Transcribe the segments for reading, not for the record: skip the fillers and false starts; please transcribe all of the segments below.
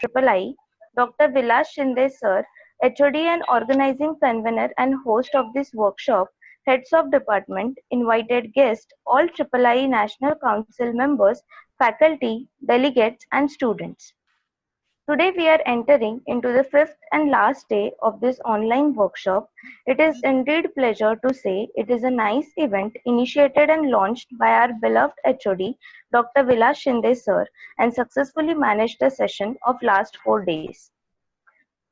III, Dr. Vilas Shinde Sir, HOD and organizing convener and host of this workshop, heads of department, invited guests, all III National Council members, faculty, delegates and students. Today we are entering into the fifth and last day of this online workshop. It is indeed pleasure to say it is a nice event initiated and launched by our beloved HOD, Dr. Vilas Shinde Sir, and successfully managed the session of last 4 days.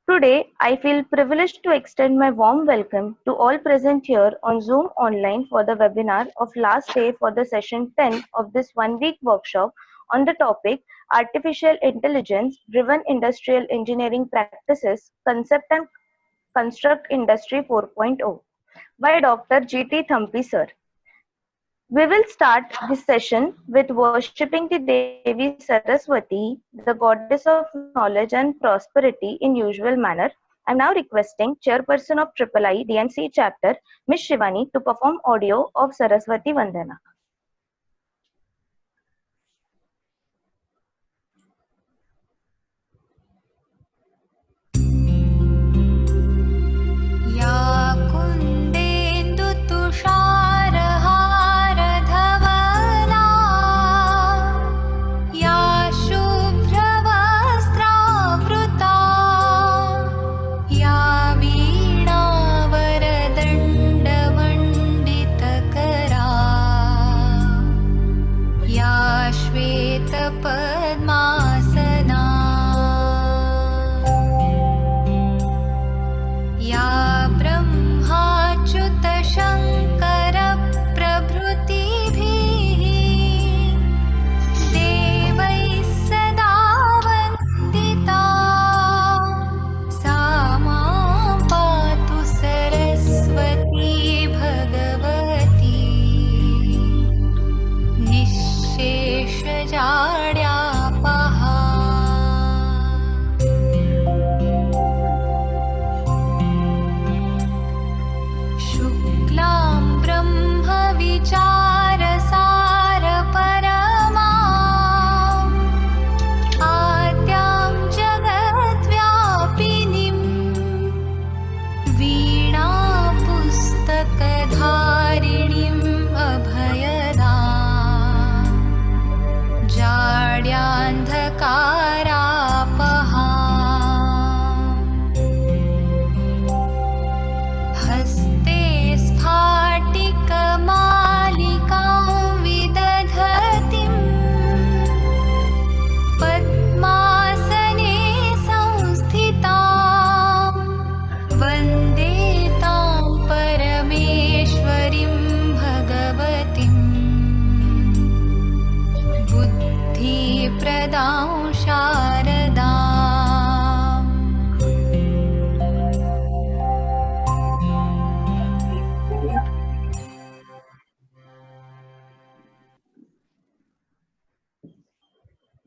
Today, I feel privileged to extend my warm welcome to all present here on Zoom online for the webinar of last day for the session 10 of this one-week workshop on the topic Artificial Intelligence Driven Industrial Engineering Practices, Concept and Construct Industry 4.0 by Dr. G.T. Thampi Sir. We will start this session with worshipping the Devi Saraswati, the goddess of knowledge and prosperity in usual manner. I am now requesting Chairperson of III DMC chapter, Ms. Shivani, to perform audio of Saraswati Vandana.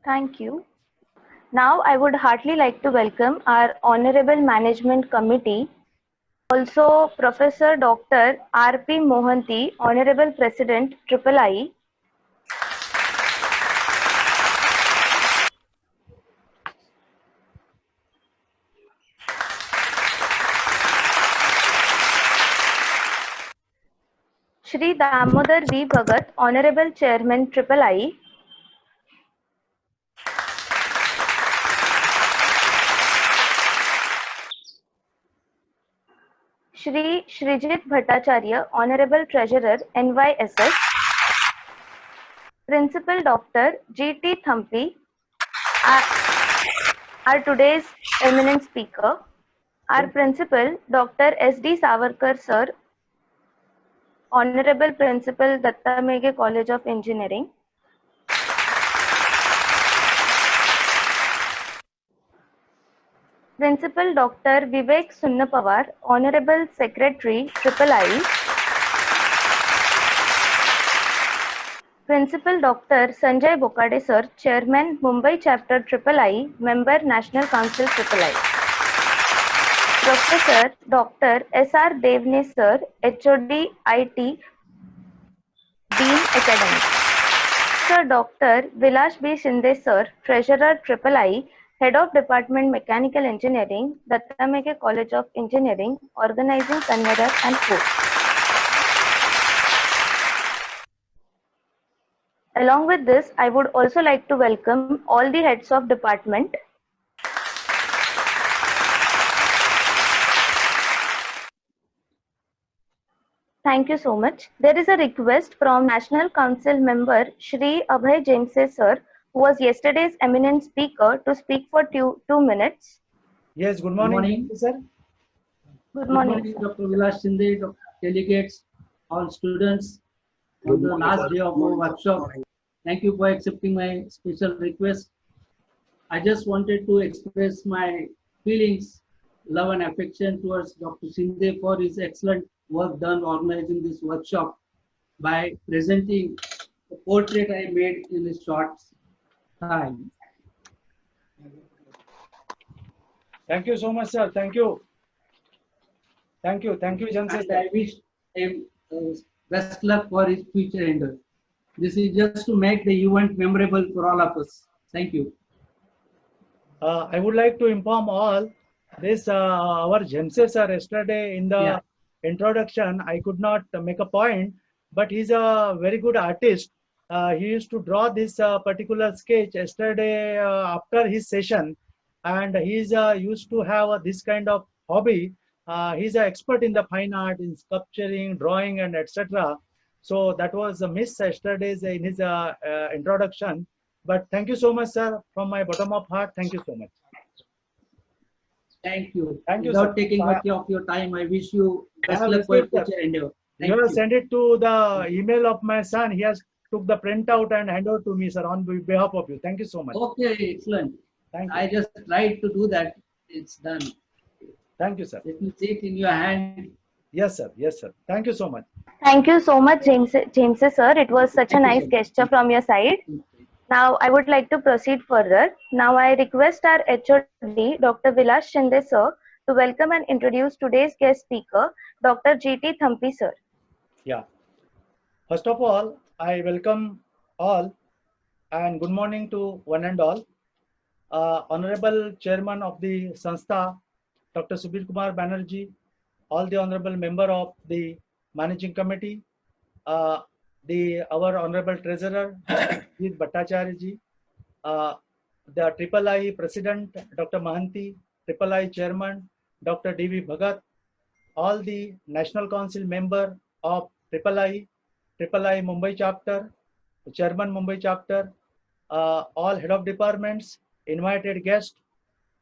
Thank you. Now I would heartily like to welcome our Honorable Management Committee, also Professor Dr. R.P. Mohanty, Honorable President, III. Shri Damodar V. Bhagat, Honorable Chairman, III. Shri Shrijit Bhattacharya, Honorable Treasurer, NYSS. Principal Dr. G.T. Thampi, our today's eminent speaker. Our Principal, Dr. S.D. Savarkar Sir, Honorable Principal, Datta Mege College of Engineering. Principal Dr. Vivek Sunnapawar, Honorable Secretary, III. Principal Dr. Sanjay Bokade Sir, Chairman, Mumbai Chapter III, Member, National Council III. Professor Dr. S.R. Devne Sir, HOD IT, Dean Academics. Sir Dr. Vilas B. Shinde Sir, Treasurer III, Head of Department Mechanical Engineering, Dattameke College of Engineering, organizing convener and host. Along with this, I would also like to welcome all the heads of department. Thank you so much. There is a request from National Council member Shri Abhay Jemse sir, who was yesterday's eminent speaker, to speak for 2 minutes. Yes, good morning, sir. Good morning, Dr. Vilas Shinde, delegates, all students, on the last day of our workshop. Thank you for accepting my special request. I just wanted to express my feelings, love and affection towards Dr. Shinde for his excellent work done organizing this workshop by presenting the portrait I made in a short time. Thank you so much, sir. Thank you. Thank you, Jansen. And I wish him best luck for his future endeavor. This is just to make the event memorable for all of us. Thank you. I would like to inform all this our Jemse sir yesterday in the introduction. I could not make a point, but he's a very good artist. He used to draw this particular sketch yesterday after his session, and he's used to have this kind of hobby. He's an expert in the fine art, in sculpturing, drawing, and etc. So that was a miss yesterday's in his introduction. But thank you so much, sir, from my bottom of heart. Thank you so much. Thank you. Thank you, Without sir. taking much of your time, I wish you best luck for your future endeavor. You have sent it to the email of my son. He has took the printout and handed over to me, sir, on behalf of you. Thank you so much. Okay, excellent. Thank you. I just tried to do that. It's done. Thank you, sir. Let me see it in your hand. Yes, sir. Yes, sir. Thank you so much. Thank you so much, James sir. It was such a nice gesture from your side. Now, I would like to proceed further. Now, I request our HOD, Dr. Vilas Shinde sir, to welcome and introduce today's guest speaker, Dr. G.T. Thampi sir. Yeah. First of all, I welcome all and good morning to one and all. Honorable Chairman of the Sanstha, Dr. Subir Kumar Banerjee, all the honorable member of the Managing Committee, our Honorable Treasurer, Jit Bhattacharya ji, the III President, Dr. Mahanti, III Chairman, Dr. D.V. Bhagat, all the National Council member of III Mumbai chapter, Chairman Mumbai chapter, all head of departments, invited guests,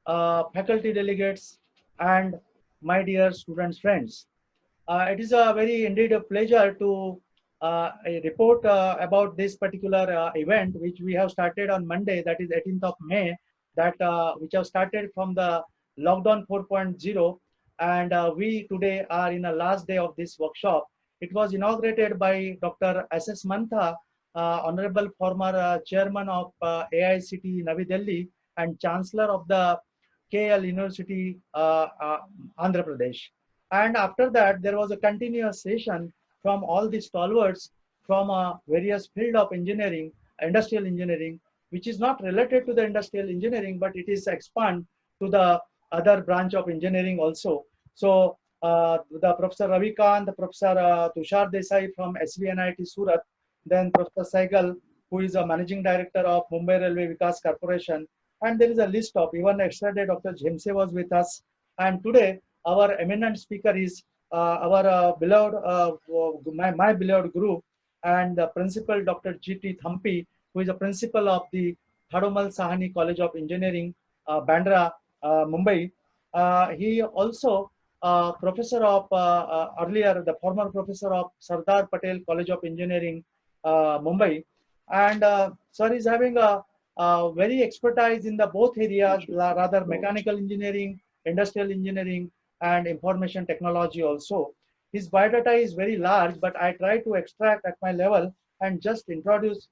faculty delegates, and my dear students, friends. It is a very indeed a pleasure to report about this particular event, which we have started on Monday, that is 18th of May, that which have started from the lockdown 4.0, and we today are in the last day of this workshop. It was inaugurated by Dr. S.S. Mantha, Honorable former Chairman of AICTE Navi Delhi and Chancellor of the KL University, Andhra Pradesh. And after that, there was a continuous session from all the stalwarts from various field of engineering, industrial engineering, which is not related to the industrial engineering, but it is expand to the other branch of engineering also. So the Professor Ravikant, Professor Tushar Desai from SVNIT Surat, then Professor Saigal, who is a managing director of Mumbai Railway Vikas Corporation, and there is a list of, even yesterday Dr. Jemse was with us, and today our eminent speaker is our beloved, my beloved group, and the principal Dr. G.T. Thampi, who is a principal of the Thadomal Sahani College of Engineering, Bandra, Mumbai. He also professor of earlier, the former professor of Sardar Patel College of Engineering, Mumbai, and sir is having a very expertise in the both areas, rather mechanical engineering, industrial engineering, and information technology also. His biodata is very large, but I try to extract at my level and just introduce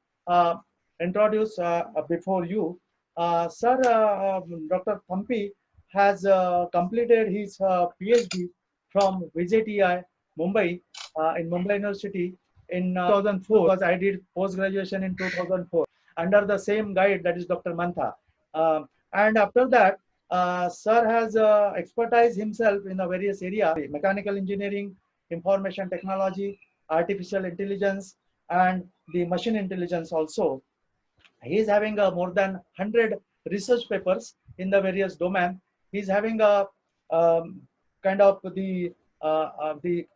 before you. Sir, Dr. Thampi has completed his PhD from VJTI, Mumbai, in Mumbai University in 2004, because I did post-graduation in 2004 under the same guide, that is Dr. Mantha. And after that, sir has expertise himself in the various areas: mechanical engineering, information technology, artificial intelligence, and the machine intelligence also. He is having more than 100 research papers in the various domain. He's having a kind of the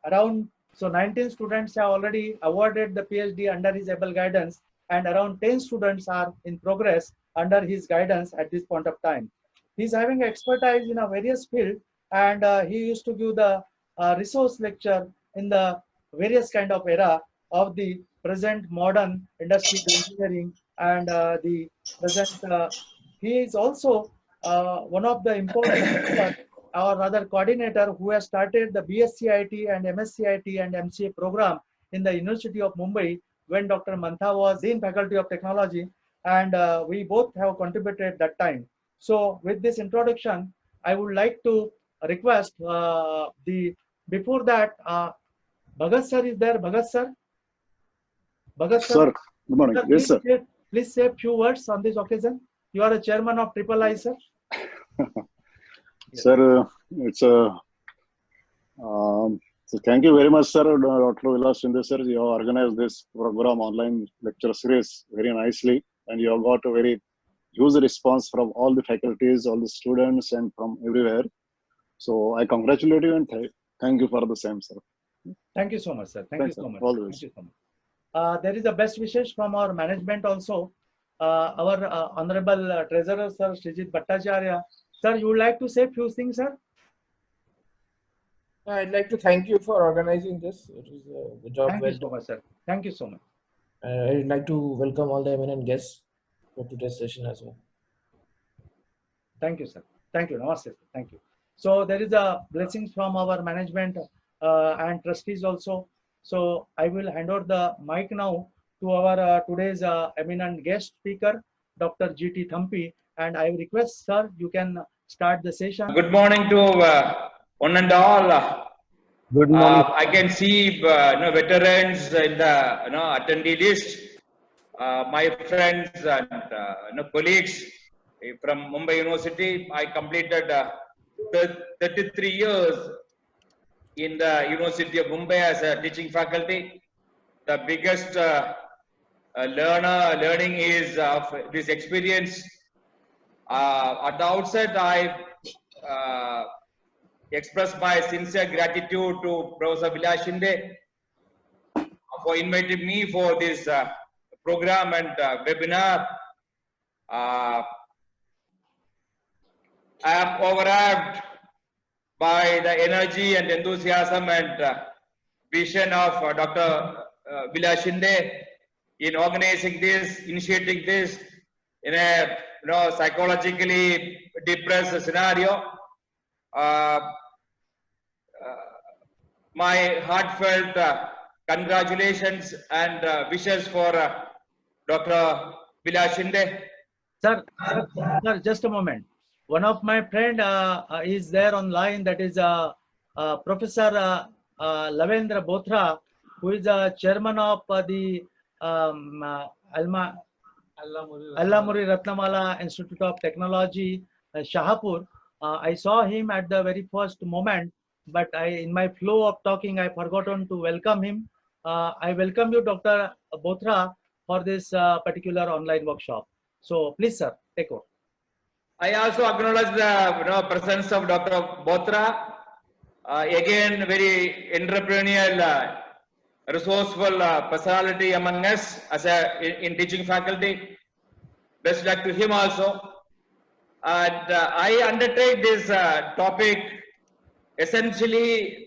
around, so 19 students have already awarded the PhD under his able guidance, and around 10 students are in progress under his guidance at this point of time. He's having expertise in a various field, and he used to give the resource lecture in the various kind of era of the present modern industrial engineering, and the present he is also one of the important or rather coordinator who has started the BSc IT and MSc IT and MCA program in the University of Mumbai when Dr. Mantha was Dean Faculty of Technology, and we both have contributed that time. So with this introduction, I would like to request before that, Bhagat sir is there. Bhagat sir? Bhagat sir? Sir, good morning. Sir, Yes, sir. please say a few words on this occasion. You are a chairman of Triple I, sir. Sir, it's a. So thank you very much, sir. Dr. Vilas Shinde, sir. You have organized this program online lecture series very nicely, and you have got a very huge response from all the faculties, all the students, and from everywhere. So I congratulate you and thank you for the same, sir. Thank you so much, sir. Thank you so much. Always. Thank you so much. There is a best wishes from our management also. Our Honorable Treasurer, Sir Srijit Bhattacharya. Sir, you would like to say a few things, sir? I'd like to thank you for organizing this. It is the job Thank well you so much, sir. Thank you so much. I'd like to welcome all the eminent guests for today's session as well. Thank you, sir. Thank you. Namaste, sir. Thank you. So there is a blessings from our management and trustees also. So I will hand over the mic now to our today's eminent guest speaker, Dr. GT Thampi. And I request, sir, you can start the session. Good morning to one and all. Good morning. I can see veterans in the attendee list. My friends and colleagues from Mumbai University. I completed 33 years in the University of Mumbai as a teaching faculty. The biggest learning is of this experience. At the outset, I express my sincere gratitude to Professor Vilas Shinde for inviting me for this program and webinar. I am overwhelmed by the energy and enthusiasm and vision of Dr. Vilas Shinde in organizing this, initiating this in a psychologically depressed scenario. My heartfelt congratulations and wishes for Dr. Vilas Shinde. Sir, just a moment. One of my friend is there online. That is Professor Lavendra Bothra, who is the chairman of the Allamuri Ratnamala Institute of Technology, Shahapur. I saw him at the very first moment, but in my flow of talking, I forgotten to welcome him. I welcome you, Dr. Bothra, for this particular online workshop. So please, sir, take over. I also acknowledge the presence of Dr. Bothra. Again, very entrepreneurial, resourceful personality among us as in teaching faculty. Best luck to him also. And I undertake this topic essentially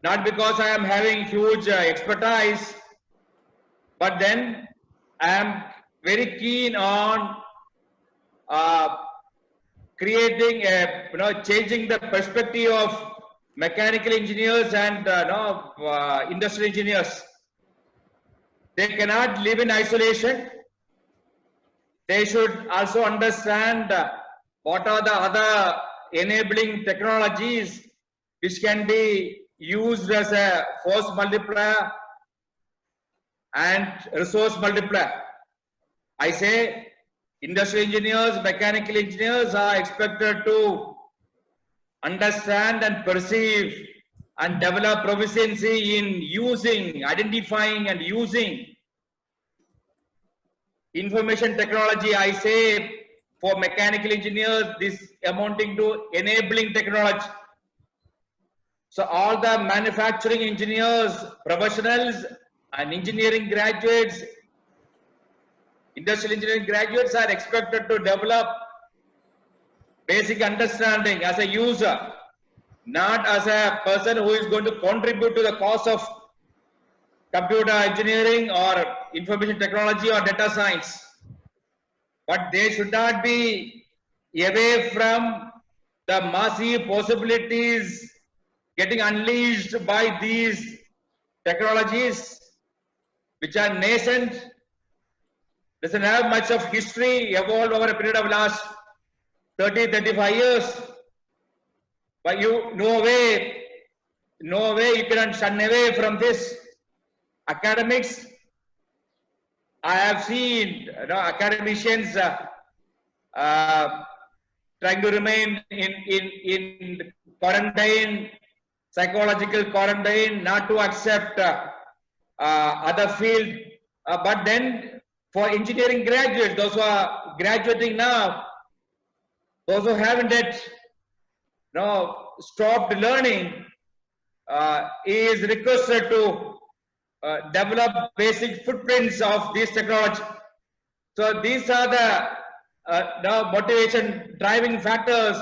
not because I am having huge expertise, but then I am very keen on creating a changing the perspective of mechanical engineers and industrial engineers. They cannot live in isolation. They should also understand what are the other enabling technologies which can be used as a force multiplier and resource multiplier. I say Industrial engineers, mechanical engineers are expected to understand and perceive and develop proficiency in using, identifying and using information technology. I say for mechanical engineers, this amounting to enabling technology. So all the manufacturing engineers, professionals and engineering graduates, industrial engineering graduates are expected to develop basic understanding as a user, not as a person who is going to contribute to the cost of computer engineering or information technology or data science. But they should not be away from the massive possibilities getting unleashed by these technologies, which are nascent, doesn't have much of history, evolved over a period of last 30, 35 years. But no way you can shun away from this. Academics, I have seen academicians trying to remain in quarantine, psychological quarantine, not to accept other field. But then for engineering graduates, those who are graduating now, those who haven't yet stopped learning, is requested to develop basic footprints of this technology. So these are the motivation driving factors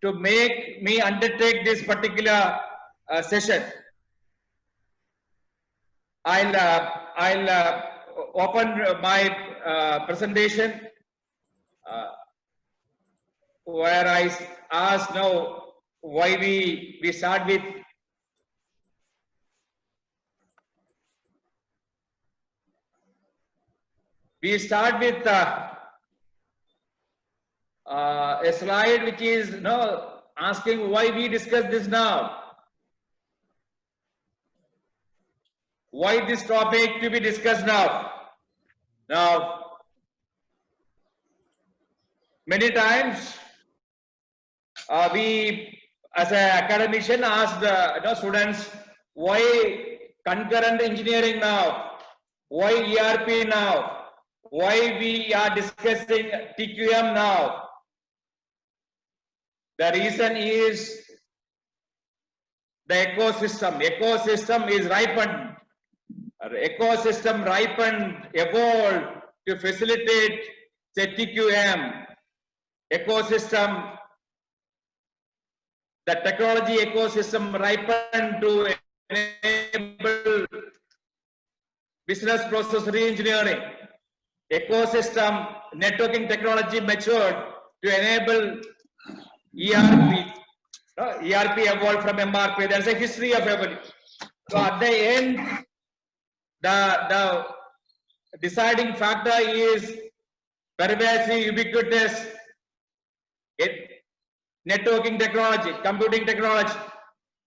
to make me undertake this particular session. I'll open my presentation where I ask now why we start with a slide which is asking why we discuss this now. Why this topic to be discussed now? Now, many times we as an academician ask the students, why concurrent engineering now? Why ERP now? Why we are discussing TQM now? The reason is the ecosystem. Ecosystem is ripened. Ecosystem ripened, evolved to facilitate say TQM. Ecosystem, the technology ecosystem ripened to enable business process re-engineering. Ecosystem networking technology matured to enable ERP. ERP evolved from MRP. There's a history of evolution. So at the end, the deciding factor is pervasive, ubiquitous networking technology, computing technology.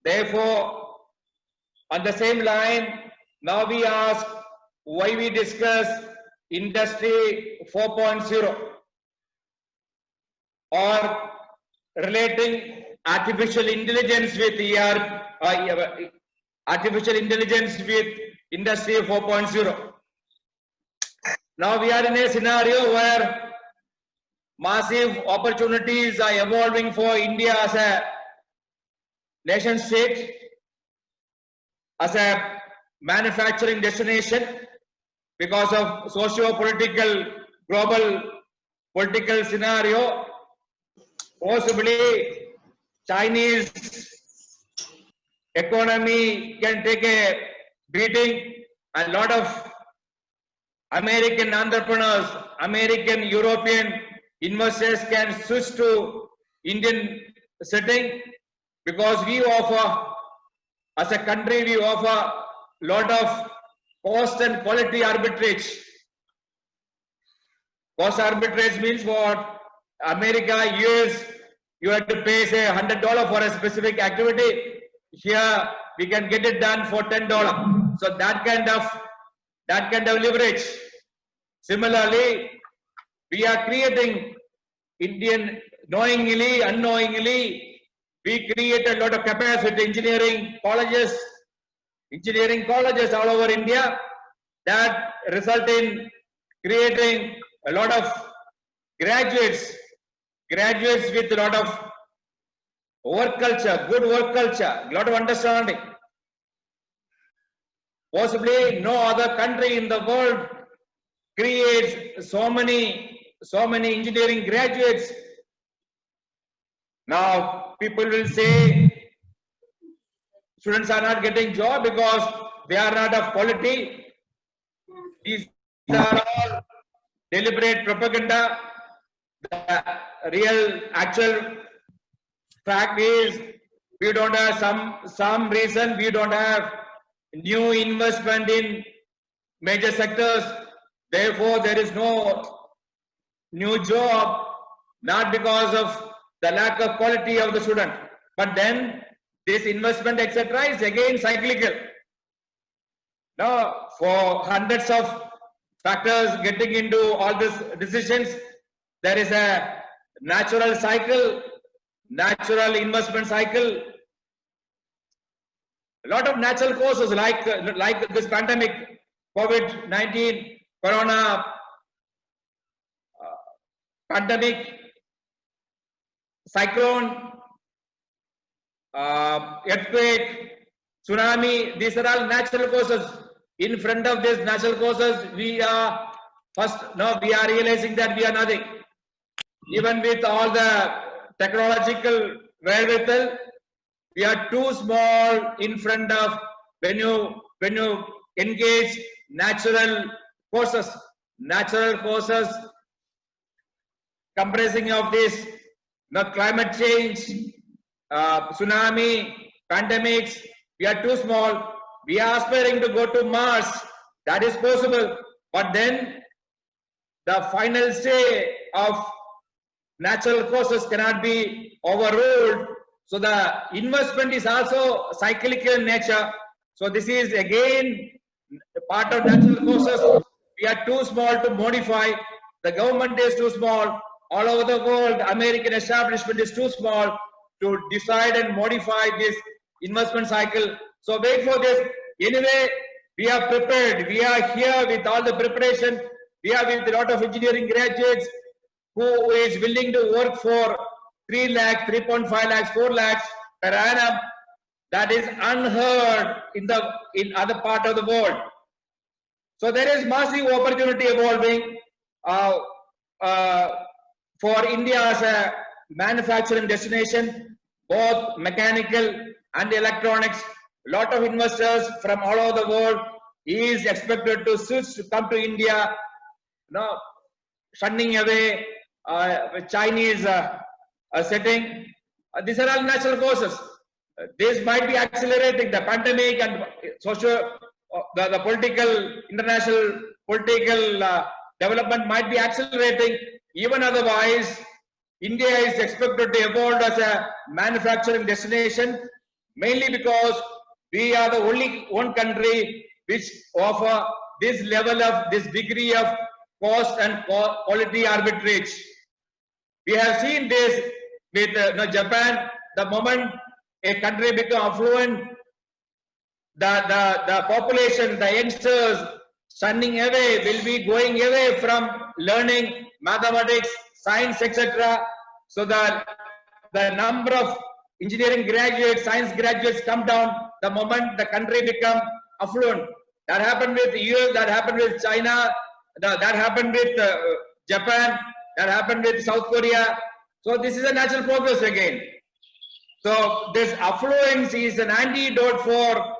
Therefore, on the same line, now we ask why we discuss Industry 4.0 or relating artificial intelligence with artificial intelligence with Industry 4.0. Now we are in a scenario where massive opportunities are evolving for India as a nation state, as a manufacturing destination, because of socio-political, global political scenario. Possibly Chinese economy can take a beating, and a lot of American entrepreneurs, American, European investors can switch to Indian setting, because we offer, as a country, we offer a lot of cost and quality arbitrage. Cost arbitrage means what? America, US, you have to pay say $100 for a specific activity. Here we can get it done for $10. So that kind of leverage. Similarly, we are creating Indian, knowingly, unknowingly, we create a lot of capacity, engineering colleges all over India that result in creating a lot of graduates with a lot of work culture, good work culture, a lot of understanding. Possibly no other country in the world creates so many engineering graduates. Now people will say students are not getting job because they are not of quality. These are all deliberate propaganda. The real actual fact is we don't have some reason we don't have new investment in major sectors. Therefore, there is no new job, not because of the lack of quality of the student, but then this investment etc. is again cyclical. Now, for hundreds of factors getting into all these decisions, there is a natural cycle, natural investment cycle. A lot of natural causes like this pandemic, COVID-19, corona, pandemic, cyclone, earthquake, tsunami, these are all natural causes. In front of these natural causes, we are realizing that we are nothing. Even with all the technological wherewithal, we are too small in front of when you engage natural causes comprising of this climate change, tsunami, pandemics. We are too small. We are aspiring to go to Mars. That is possible, but then the final say of natural causes cannot be overruled. So the investment is also cyclical in nature. So this is again part of natural causes. We are too small to modify. The government is too small. All over the world, American establishment is too small to decide and modify this investment cycle. So wait for this. Anyway, we are prepared. We are here with all the preparation. We are with a lot of engineering graduates who is willing to work for 3 lakhs, 3.5 lakhs, 4 lakhs per annum. That is unheard in other part of the world. So there is massive opportunity evolving for India as a manufacturing destination, both mechanical and electronics. A lot of investors from all over the world is expected to switch to come to India, shunning away Chinese setting. These are all natural causes. This might be accelerating the pandemic and the political, international political development might be accelerating. Even otherwise, India is expected to evolve as a manufacturing destination, mainly because we are the only one country which offer this level of this degree of cost and quality arbitrage. We have seen this with Japan. The moment a country becomes affluent, the population, the youngsters shunning away, will be going away from learning mathematics, science, etc. So the number of engineering graduates, science graduates come down the moment the country become affluent. That happened with US, that happened with China, that happened with Japan, that happened with South Korea. So this is a natural progress again. So this affluence is an antidote for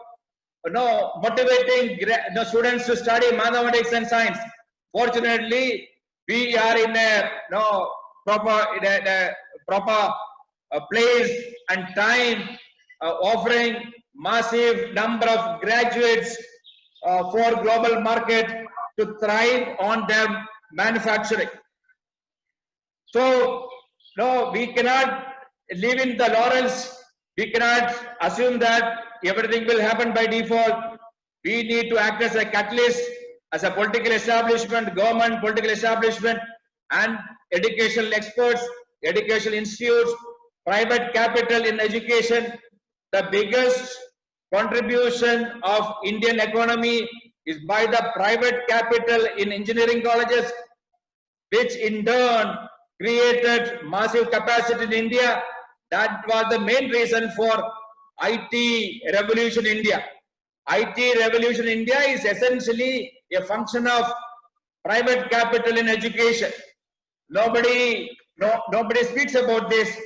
motivating students to study mathematics and science. Fortunately, we are in a proper place and time offering massive number of graduates for global market to thrive on their manufacturing. So we cannot live in the laurels. We cannot assume that everything will happen by default. We need to act as a catalyst, as a political establishment, government, political establishment, and educational experts, educational institutes, private capital in education. The biggest contribution of Indian economy is by the private capital in engineering colleges, which in turn created massive capacity in India. That was the main reason for IT revolution in India. IT revolution in India is essentially a function of private capital in education. Nobody speaks about this.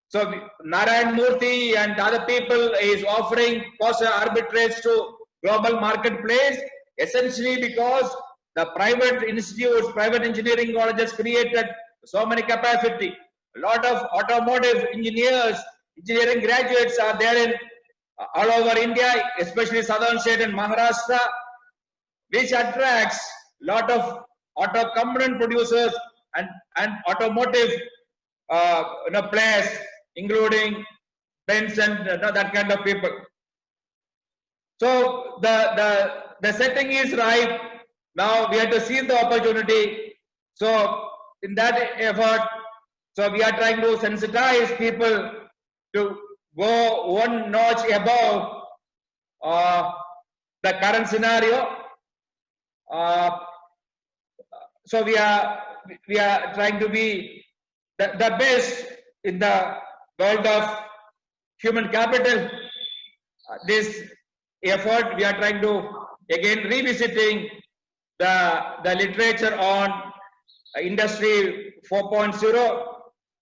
So Narayan Murthy and other people is offering cost arbitrage to global marketplace, essentially because the private institutes, private engineering colleges created so many capacity. A lot of automotive engineers, engineering graduates are there in all over India, especially southern state and Maharashtra, which attracts a lot of auto component producers and automotive players, including Benz and that kind of people. So the setting is right. Now we have to seize the opportunity. So in that effort, so we are trying to sensitize people to go one notch above the current scenario. So we are trying to be the best in the world of human capital. This effort we are trying to again revisiting the literature on Industry 4.0.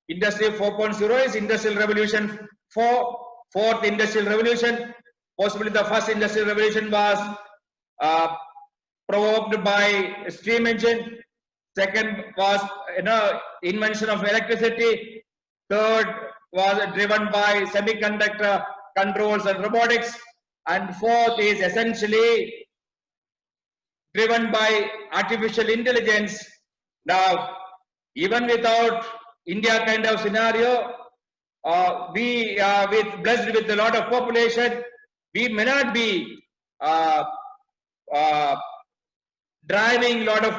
Industry 4.0 is Industrial Revolution 4, fourth Industrial Revolution. Possibly the first Industrial Revolution was provoked by steam engine. Second was invention of electricity. Third was driven by semiconductor controls and robotics. And fourth is essentially driven by artificial intelligence. Now, even without India kind of scenario, we are blessed with a lot of population. We may not be driving a lot of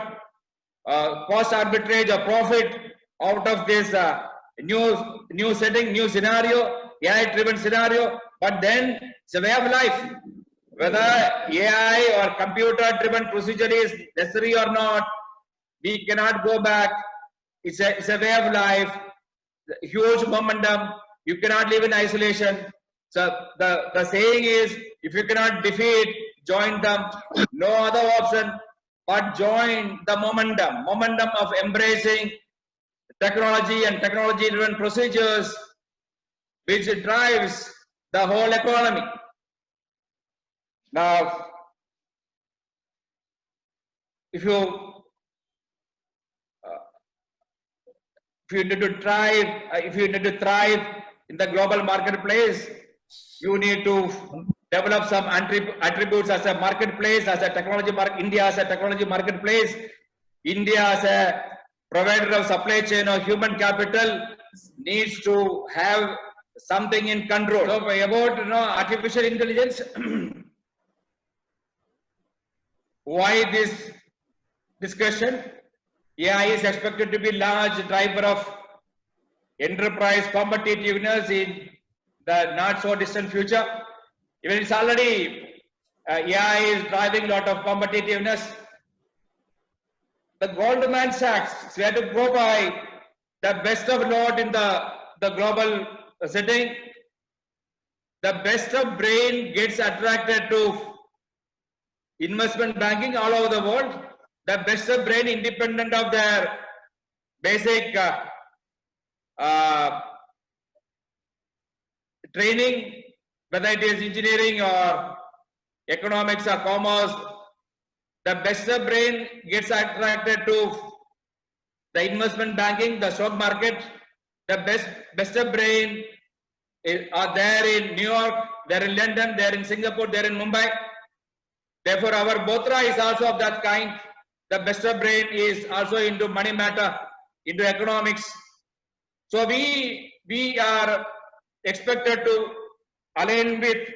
cost arbitrage or profit out of this new setting, new scenario, AI-driven scenario. But then it's a way of life. Whether AI or computer-driven procedure is necessary or not, we cannot go back. It's a way of life. Huge momentum. You cannot live in isolation. So the saying is, if you cannot defeat, join them. No other option but join the momentum of embracing technology and technology-driven procedures, which drives the whole economy. Now, if you need to thrive in the global marketplace, you need to develop some attributes as a marketplace, as a technology market. India as a technology marketplace, India as a provider of supply chain or human capital needs to have something in control. So about artificial intelligence, why this discussion? AI is expected to be large driver of enterprise competitiveness in the not so distant future. Even it's already AI is driving a lot of competitiveness. The Goldman Sachs, we have to go by the best of note in the global setting. The best of brain gets attracted to investment banking all over the world. The best of brain, independent of their basic training, whether it is engineering or economics or commerce, the best of brain gets attracted to the investment banking, the stock market. The best of brain are there in New York, they're in London, they're in Singapore, they're in Mumbai. Therefore, our Bothra is also of that kind. The best of brain is also into money matter, into economics. So we are expected to align with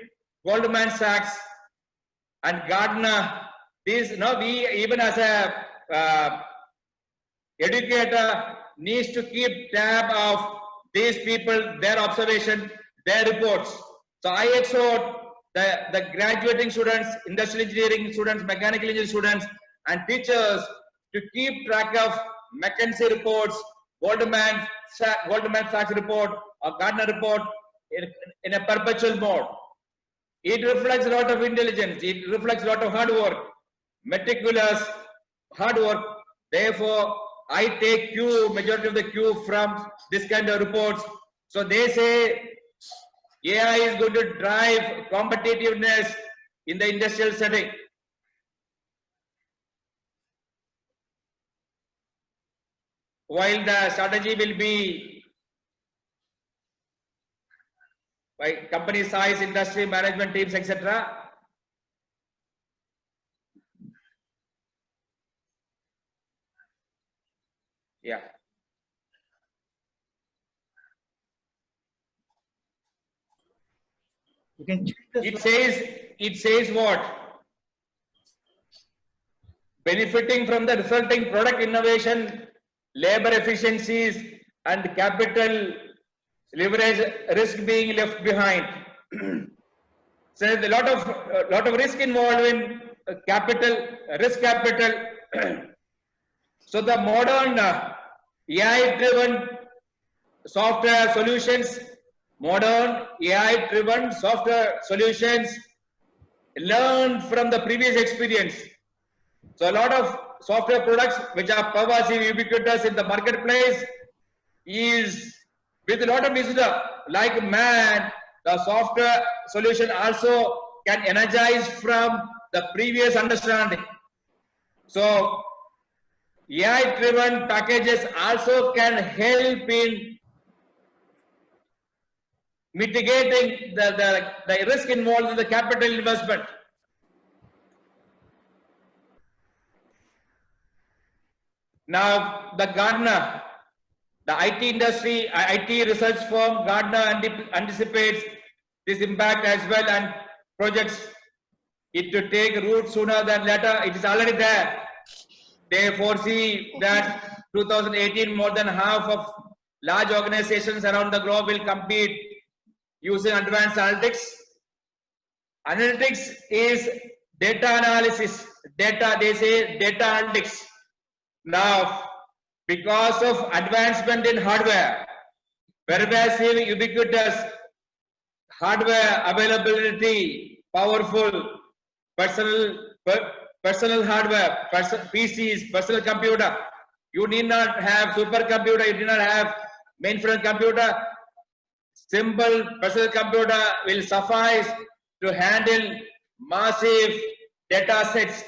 Goldman Sachs and Gartner. These, we even as a educator needs to keep tab of these people, their observation, their reports. So I exhort the graduating students, industrial engineering students, mechanical engineering students, and teachers to keep track of McKinsey reports, Goldman Sachs report, or Gartner report in a perpetual mode. It reflects a lot of intelligence. It reflects a lot of hard work, meticulous hard work. Therefore, I take majority of the cue from this kind of reports. So they say AI is going to drive competitiveness in the industrial setting. While the strategy will be by company size, industry, management teams, etc. Yeah. You can check this. It says what? Benefiting from the resulting product innovation, labor efficiencies, and capital leverage risk being left behind. So there's a lot of risk involved in risk capital. So the modern AI-driven software solutions, learn from the previous experience. So a lot of software products which are pervasive, ubiquitous in the marketplace is with a lot of wisdom. Like man, the software solution also can energize from the previous understanding. So AI-driven packages also can help in mitigating the risk involved in the capital investment. Now, the Gartner, the IT industry, IT research firm Gartner anticipates this impact as well and projects it to take root sooner than later. It is already there. They foresee that 2018, more than half of large organizations around the globe will compete using advanced analytics. Analytics is data analysis. They say data analytics. Now, because of advancement in hardware, pervasive, ubiquitous hardware availability, powerful personal hardware, PCs, personal computer. You need not have supercomputer, you need not have mainframe computer. Simple personal computer will suffice to handle massive data sets,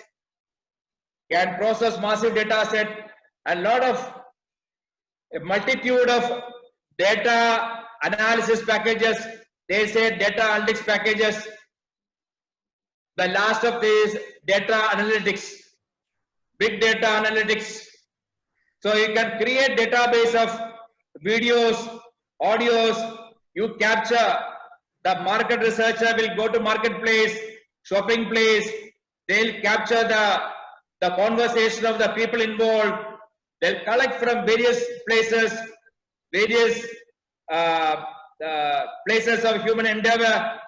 can process massive data set, a multitude of data analysis packages. They say data analytics packages. The last of these data analytics, big data analytics. So you can create database of videos, audios. You capture. The market researcher will go to marketplace, shopping place. They'll capture the conversation of the people involved. They'll collect from various places, various places of human endeavor.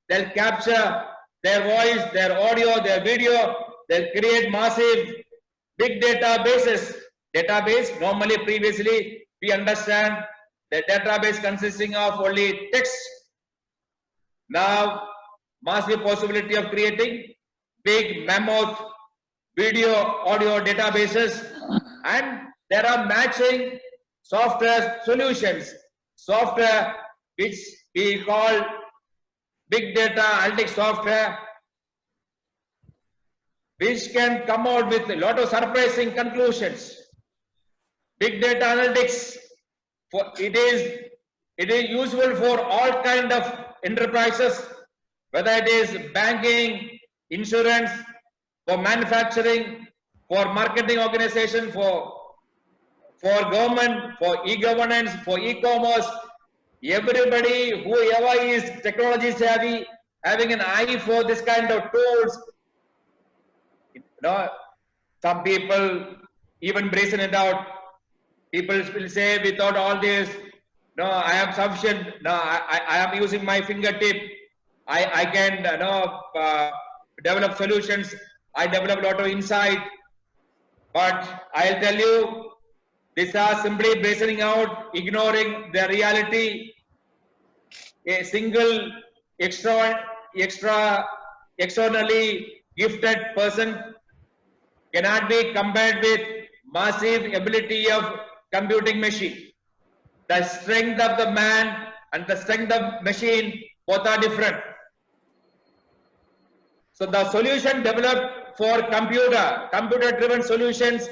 They'll capture their voice, their audio, their video. They'll create massive big databases. Database, normally previously we understand the database consisting of only text. Now, massive possibility of creating big mammoth video, audio databases, and there are matching software solutions. Software which we call big data analytics software, which can come out with a lot of surprising conclusions. Big data analytics, it is useful for all kind of enterprises, whether it is banking, insurance, for manufacturing, for marketing organization, for government, for e-governance, for e-commerce. Everybody, whoever is technology savvy, having an eye for this kind of tools. Some people even brazen it out. People will say without all this, no, I am sufficient. No, I am using my fingertip. I can develop solutions. I develop a lot of insight. But I'll tell you, these are simply basing out, ignoring the reality. A single externally gifted person cannot be compared with massive ability of computing machine. The strength of the man and the strength of machine both are different. So the solution developed for computer-driven solutions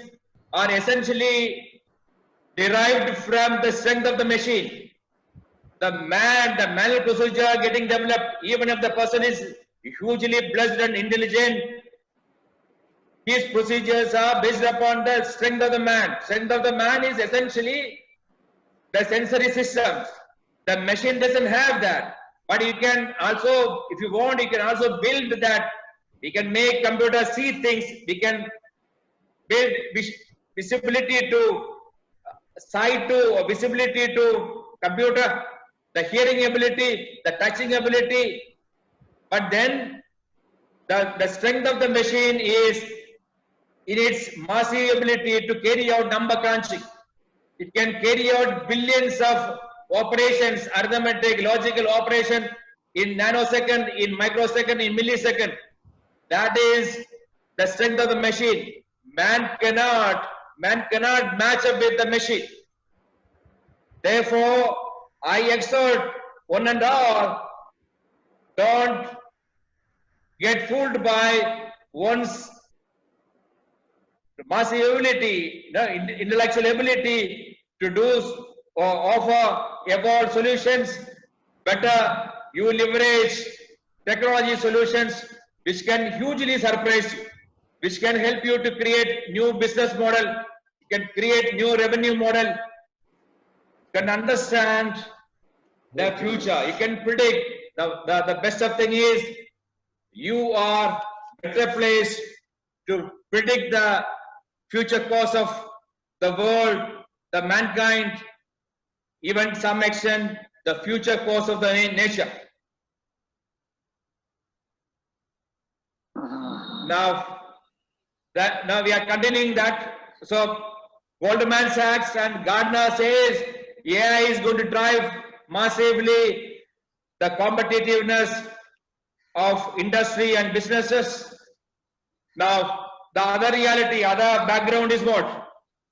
are essentially derived from the strength of the machine. The manual procedure getting developed, even if the person is hugely blessed and intelligent, his procedures are based upon the strength of the man. Strength of the man is essentially the sensory systems. The machine doesn't have that. But you can also, if you want, you can also build that. We can make computers see things. We can build visibility to sight to or visibility to computer, the hearing ability, the touching ability. But then the strength of the machine is in its massive ability to carry out number crunching. It can carry out billions of operations, arithmetic, logical operation in nanosecond, in microsecond, in millisecond. That is the strength of the machine. Man cannot match up with the machine. Therefore, I exhort one and all, don't get fooled by one's massive ability, intellectual ability to do or offer evolved solutions. Better you leverage technology solutions which can hugely surprise you, which can help you to create new business model, you can create new revenue model, can understand the future. You can predict. The best of thing is you are better placed to predict the future course of the world, the mankind, even to some extent the future course of the nature. Now we are continuing that. So Goldman Sachs and Gartner says AI is going to drive massively the competitiveness of industry and businesses. Now the other reality, other background is what?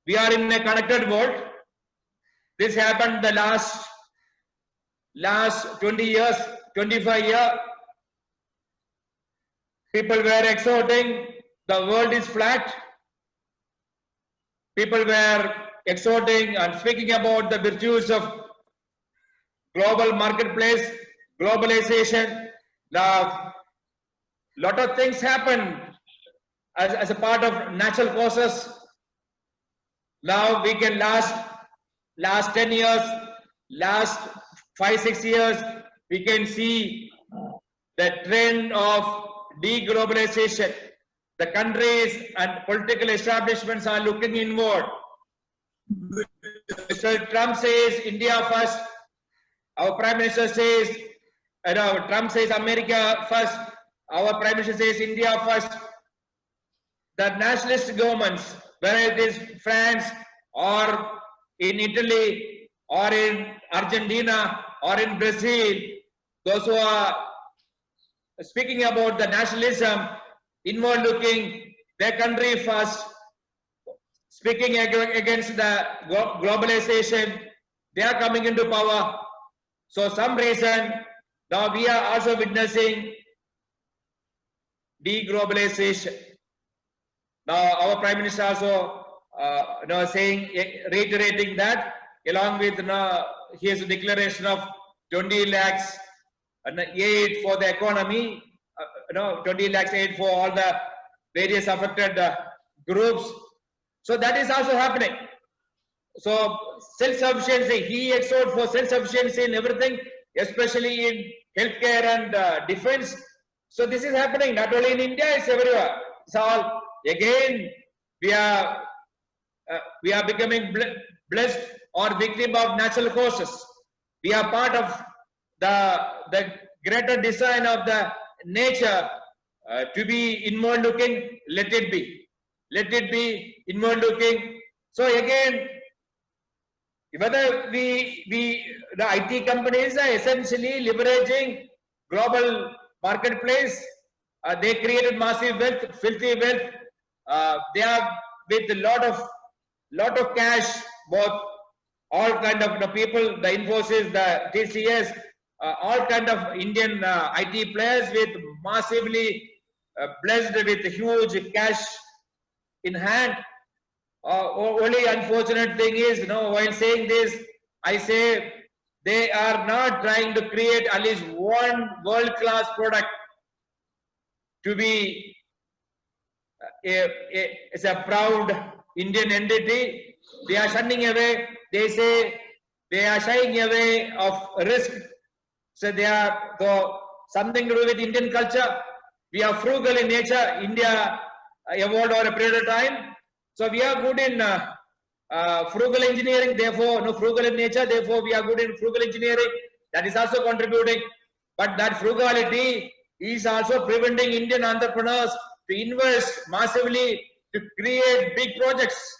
We are in a connected world. This happened the last 20 years, 25 years. People were exhorting the world is flat. People were exhorting and speaking about the virtues of global marketplace, globalization. Now, lot of things happen as a part of natural causes. Now we can last 10 years, last 5-6 years, we can see the trend of deglobalization. The countries and political establishments are looking inward. Mr. Trump says India first. Our Prime Minister says, Trump says America first. Our Prime Minister says India first. The nationalist governments, whether it is France or in Italy or in Argentina or in Brazil, those who are speaking about the nationalism, inward looking, their country first, speaking against the globalization, they are coming into power. So some reason, now we are also witnessing deglobalization. Now our Prime Minister also saying, reiterating that, along with his declaration of 20 lakhs aid for the economy, 20 lakhs aid for all the various affected groups. So that is also happening. So self-sufficiency, he exhorts for self-sufficiency in everything, especially in healthcare and defense. So this is happening not only in India, it's everywhere. It's all again we are becoming blessed or victim of natural causes. We are part of the greater design of the nature to be inward looking. Let it be. Let it be inward looking. So again, whether the IT companies are essentially leveraging global marketplace, they created massive wealth, filthy wealth. They are with a lot of cash, both all kind of people, the Infosys, the TCS, all kind of Indian IT players with massively blessed with huge cash in hand. Only unfortunate thing is, while saying this, I say they are not trying to create at least one world-class product to be as a proud Indian entity. They are shunning away. They say they are shying away of risk. So they are something to do with Indian culture. We are frugal in nature. India evolved over a period of time. So we are good in frugal engineering. Therefore, frugal in nature. Therefore, we are good in frugal engineering. That is also contributing. But that frugality is also preventing Indian entrepreneurs to invest massively to create big projects.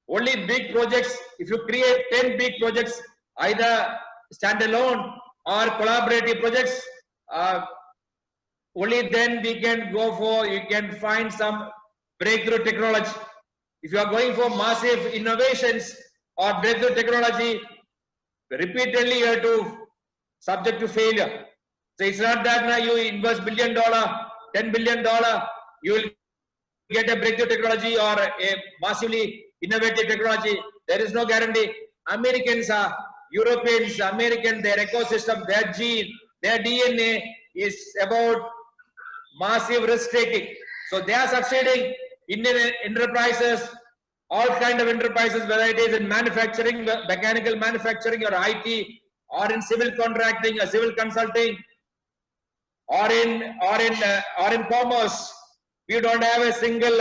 Only big projects, if you create 10 big projects, either standalone or collaborative projects, only then we can go for, you can find some breakthrough technology. If you are going for massive innovations or breakthrough technology, repeatedly you have to subject to failure. So it's not that now you invest $1 billion, $10 billion, you will get a breakthrough technology or a massively innovative technology. There is no guarantee. Americans are Europeans, American, their ecosystem, their gene, their DNA is about massive risk taking. So they are succeeding. Indian enterprises, all kind of enterprises, whether it is in manufacturing, mechanical manufacturing, or IT, or in civil contracting, or civil consulting, or in commerce, we don't have a single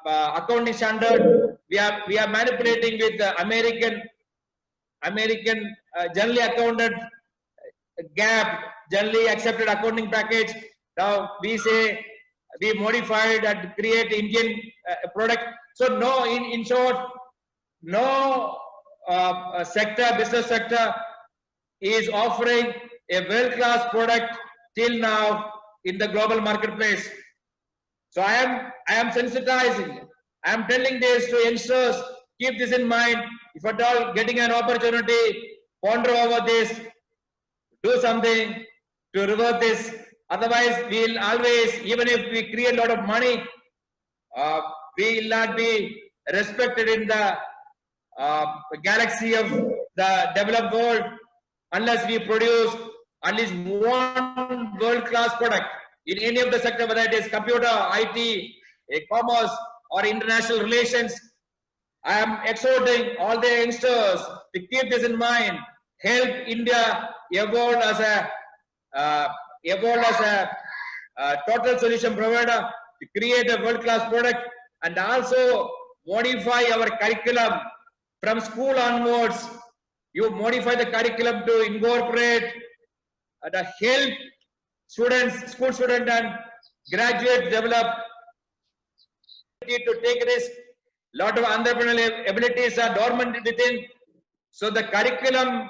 accounting standard. We are manipulating with the American generally accounted GAAP, generally accepted accounting package. Now we say we modified and create Indian product. So no, in short, no business sector is offering a world-class product till now in the global marketplace. So I am sensitizing. I am telling this to youngsters, keep this in mind. If at all getting an opportunity, ponder over this, do something to revert this. Otherwise, we will always, even if we create a lot of money, we will not be respected in the galaxy of the developed world unless we produce at least one world-class product in any of the sector, whether it is computer, IT, commerce, or international relations. I am exhorting all the youngsters to keep this in mind. Help India evolve as a total solution provider to create a world-class product, and also modify our curriculum from school onwards. You modify the curriculum to incorporate the help students, school student and graduates develop to take risk. Lot of entrepreneurial abilities are dormant within. So the curriculum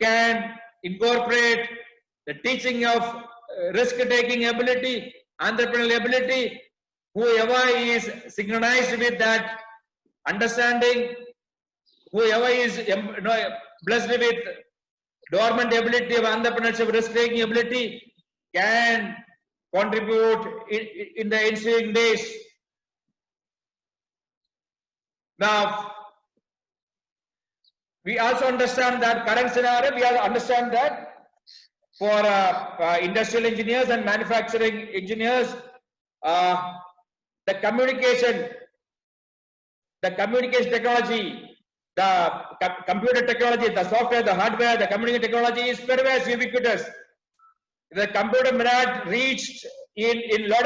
can incorporate the teaching of risk-taking ability, entrepreneurial ability. Whoever is synchronized with that understanding, whoever is blessed with dormant ability of entrepreneurship, risk-taking ability, can contribute in the ensuing days. Now, we also understand that current scenario, we also understand that for industrial engineers and manufacturing engineers, the communication technology, the computer technology, the software, the hardware, the communication technology is pervasive, ubiquitous. The computer may not reached in lot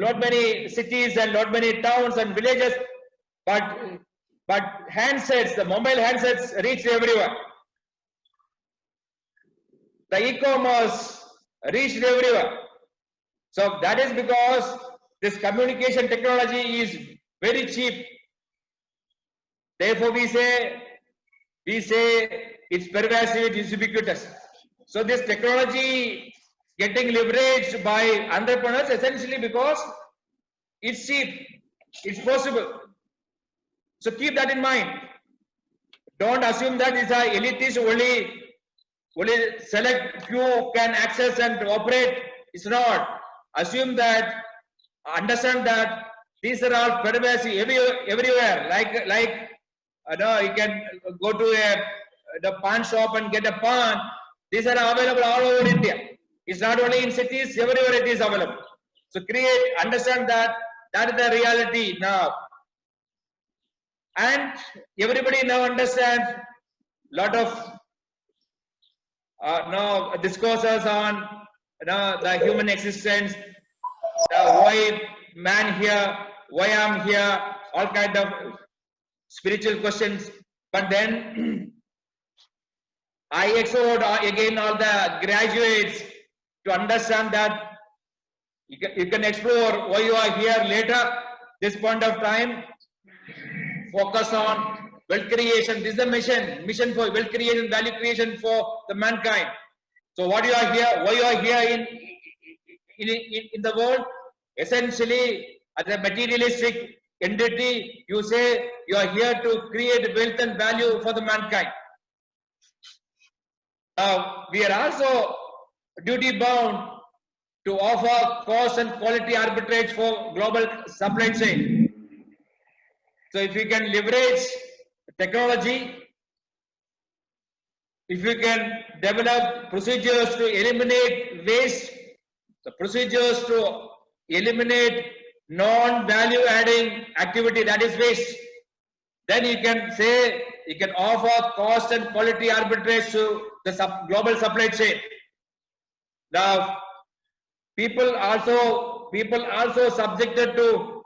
lot many cities and lot many towns and villages, but handsets, the mobile handsets reached everywhere. The e-commerce reached everywhere. So that is because this communication technology is very cheap. Therefore, we say it's pervasive, it is ubiquitous. So this technology getting leveraged by entrepreneurs essentially because it's cheap, it's possible. So keep that in mind. Don't assume that it's a elitist only select few can access and operate. It's not. Assume that, understand that these are all pervasive everywhere. Like you can go to the pawn shop and get a pawn. These are available all over India. It's not only in cities, everywhere it is available. So understand that is the reality now. And everybody now understands lot of discourses on the human existence, why man here, why I'm here, all kind of spiritual questions. But then I exhort again all the graduates to understand that you can explore why you are here later. This point of time, focus on wealth creation. This is the mission for wealth creation, value creation for the mankind. So what you are here, why you are here in the world, essentially as a materialistic entity, you say you are here to create wealth and value for the mankind. We are also duty bound to offer cost and quality arbitrage for global supply chain. So if you can leverage technology, if you can develop procedures to eliminate waste, the procedures to eliminate non-value adding activity, that is waste, then you can say you can offer cost and quality arbitrage to the global supply chain. Now, people also subjected to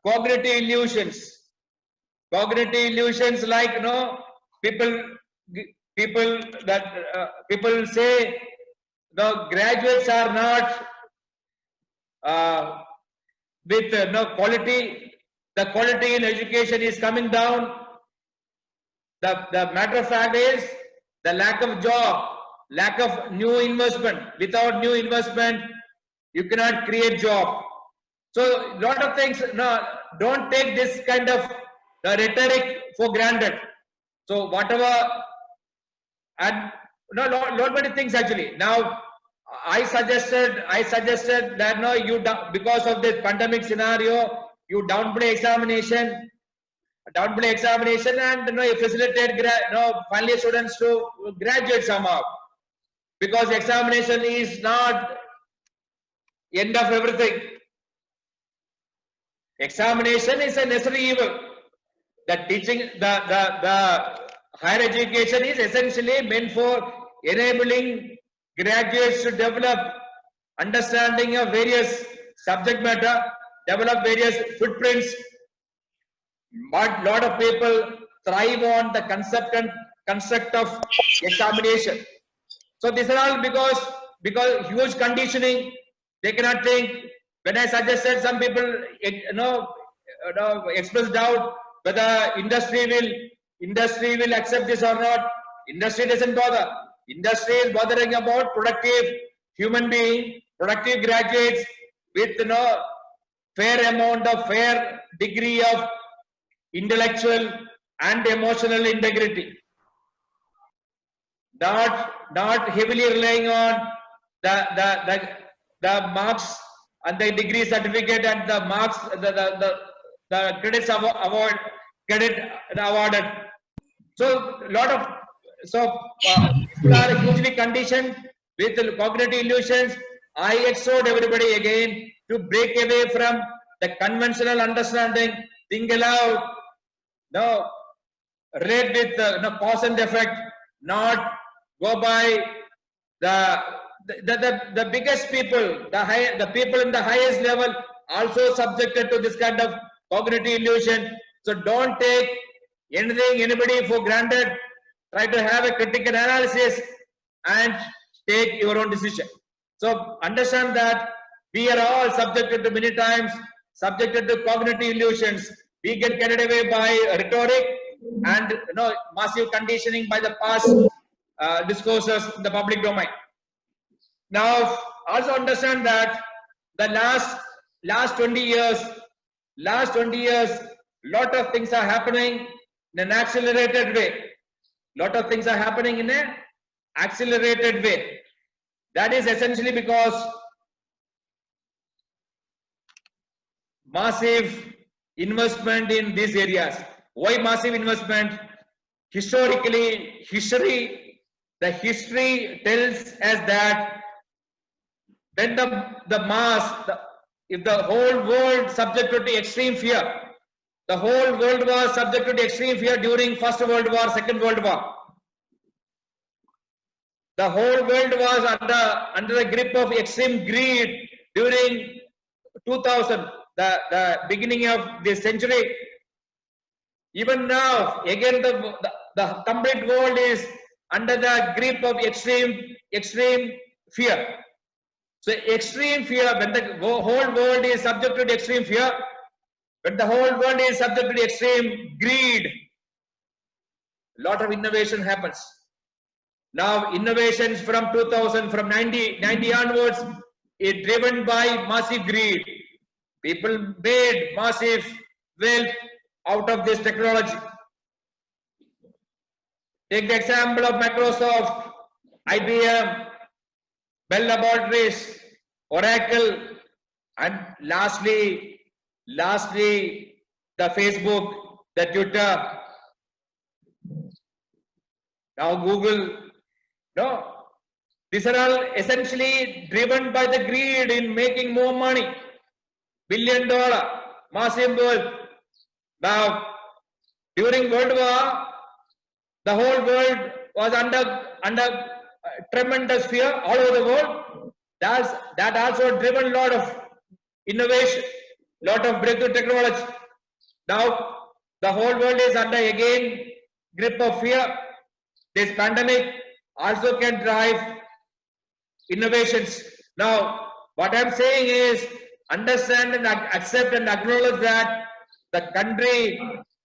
cognitive illusions. Cognitive illusions like people say the graduates are not with quality. The quality in education is coming down. The matter of fact is the lack of job, lack of new investment. Without new investment, you cannot create job. So a lot of things. Don't take this kind of rhetoric for granted. So whatever, and lot many things actually. Now I suggested that because of this pandemic scenario, you downplay examination and you facilitate final year students to graduate somehow, because examination is not end of everything. Examination is a necessary evil. The teaching, the higher education is essentially meant for enabling graduates to develop understanding of various subject matter, develop various footprints. But lot of people thrive on the concept and construct of examination. So these are all because huge conditioning. They cannot think. When I suggested, some people express doubt whether industry will accept this or not. Industry doesn't bother. Industry is bothering about productive human being, productive graduates with fair degree of intellectual and emotional integrity. Not heavily relying on the marks and the degree certificate and the marks, the credits awarded. So people are hugely conditioned with cognitive illusions. I exhort everybody again to break away from the conventional understanding, think aloud, read with cause and effect, not go by the the biggest people, the people in the highest level also subjected to this kind of cognitive illusion. So don't take anything, anybody for granted. Try to have a critical analysis and take your own decision. So understand that we are all subjected to many times, subjected to cognitive illusions. We get carried away by rhetoric and massive conditioning by the past discourses in the public domain. Now, also understand that the last 20 years, lot of things are happening in an accelerated way. Lot of things are happening in an accelerated way. That is essentially because massive investment in these areas. Why massive investment? Historically, the history tells us that when the mass, if the whole world subjected to extreme fear, the whole world was subjected to extreme fear during First World War, Second World War. The whole world was under the grip of extreme greed during 2000, the beginning of this century. Even now, again, the complete world is under the grip of extreme fear. So extreme fear, when the whole world is subjected to extreme fear, when the whole world is subject to extreme greed, a lot of innovation happens. Now innovations from 2000, from 90 onwards, is driven by massive greed. People made massive wealth out of this technology. Take the example of Microsoft, IBM, Bell Laboratories, Oracle, and lastly, the Facebook, the Twitter, now Google. No, these are all essentially driven by the greed in making more money. $1 billion, massive wealth. Now, during World War, the whole world was under tremendous fear all over the world. That also driven a lot of innovation, lot of breakthrough technology. Now, the whole world is under again grip of fear. This pandemic also can drive innovations. Now, what I'm saying is understand and accept and acknowledge that the country,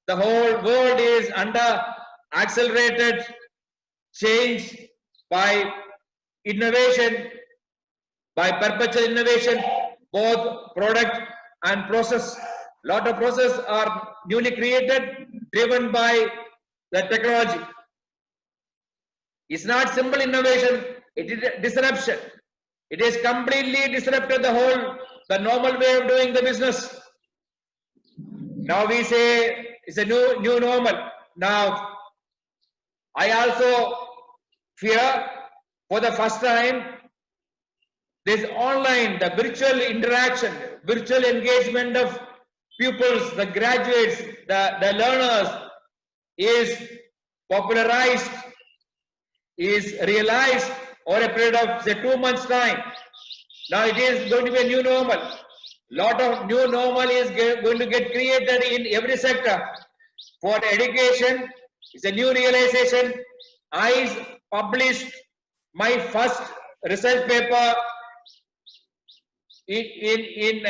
the whole world is under accelerated change by innovation, by perpetual innovation, both product and process. Lot of processes are newly created, driven by the technology. It's not simple innovation, it is disruption. It is completely disrupted the normal way of doing the business. Now we say it's a new normal. Now, I also fear for the first time this online, the virtual interaction, virtual engagement of pupils, the graduates, the learners is popularized, is realized over a period of say 2 months time. Now it is going to be a new normal. Lot of new normal is going to get created in every sector. For education, it's a new realization. I published my first research paper in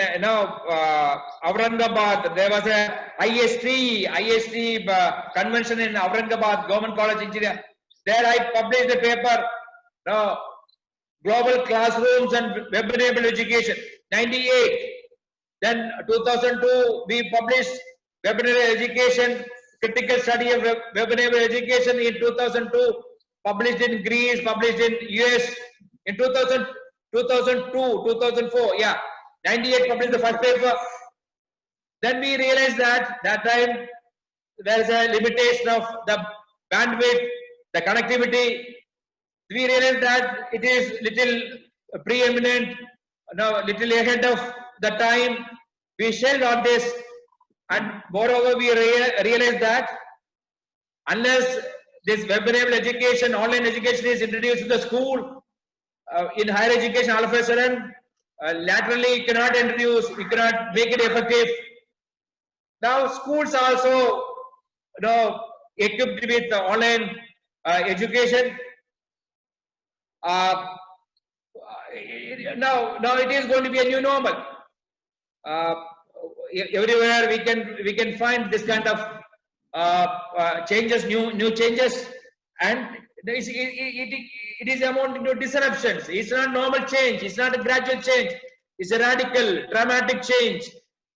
Aurangabad. There was a IST convention in Aurangabad, Government College Engineer. There I published the paper, Global Classrooms and Web-Enabled Education, 98. Then 2002, we published Web-Enabled Education, Critical Study of Web-Enabled Education in 2002, published in Greece, published in US. In 2002, 2004, yeah, 98 published the first paper. Then we realized that time there is a limitation of the bandwidth, the connectivity. We realized that it is little preeminent, little ahead of the time. We shelved on this, and moreover we realized that unless this web-enabled education, online education is introduced to the school, in higher education, all of a sudden, laterally you cannot introduce, you cannot make it effective. Now schools also, equipped with online education. Now it is going to be a new normal. Everywhere we can find this kind of changes, new changes, and it is amounting to disruptions. It's not normal change. It's not a gradual change. It's a radical, dramatic change.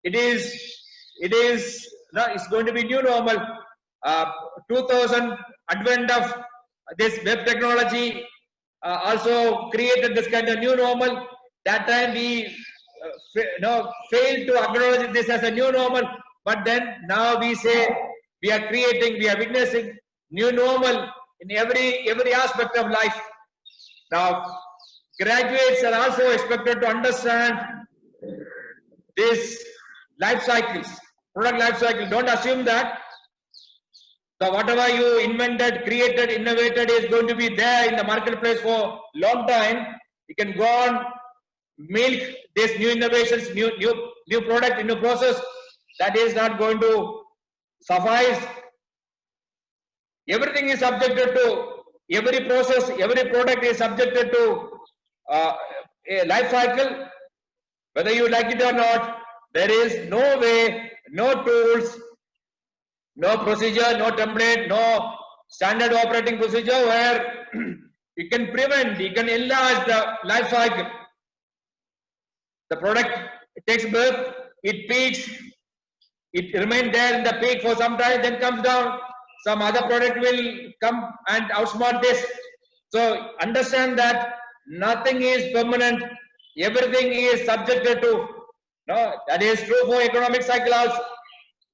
It's going to be new normal. 2000 advent of this web technology also created this kind of new normal. That time we failed to acknowledge this as a new normal, but then now we say we are witnessing new normal in every aspect of life. Now graduates are also expected to understand this life cycles, product life cycle. Don't assume that whatever you invented, created, innovated is going to be there in the marketplace for long time. You can go on milk these new innovations, new product, new process. That is not going to suffice. Everything is subjected to, every process, every product is subjected to a life cycle. Whether you like it or not, there is no way, no tools, no procedure, no template, no standard operating procedure where you can prevent, you can enlarge the life cycle. The product takes birth, it peaks, it remains there in the peak for some time, then comes down. Some other product will come and outsmart this. So understand that nothing is permanent. Everything is subjected to. No, that is true for economic cycle also.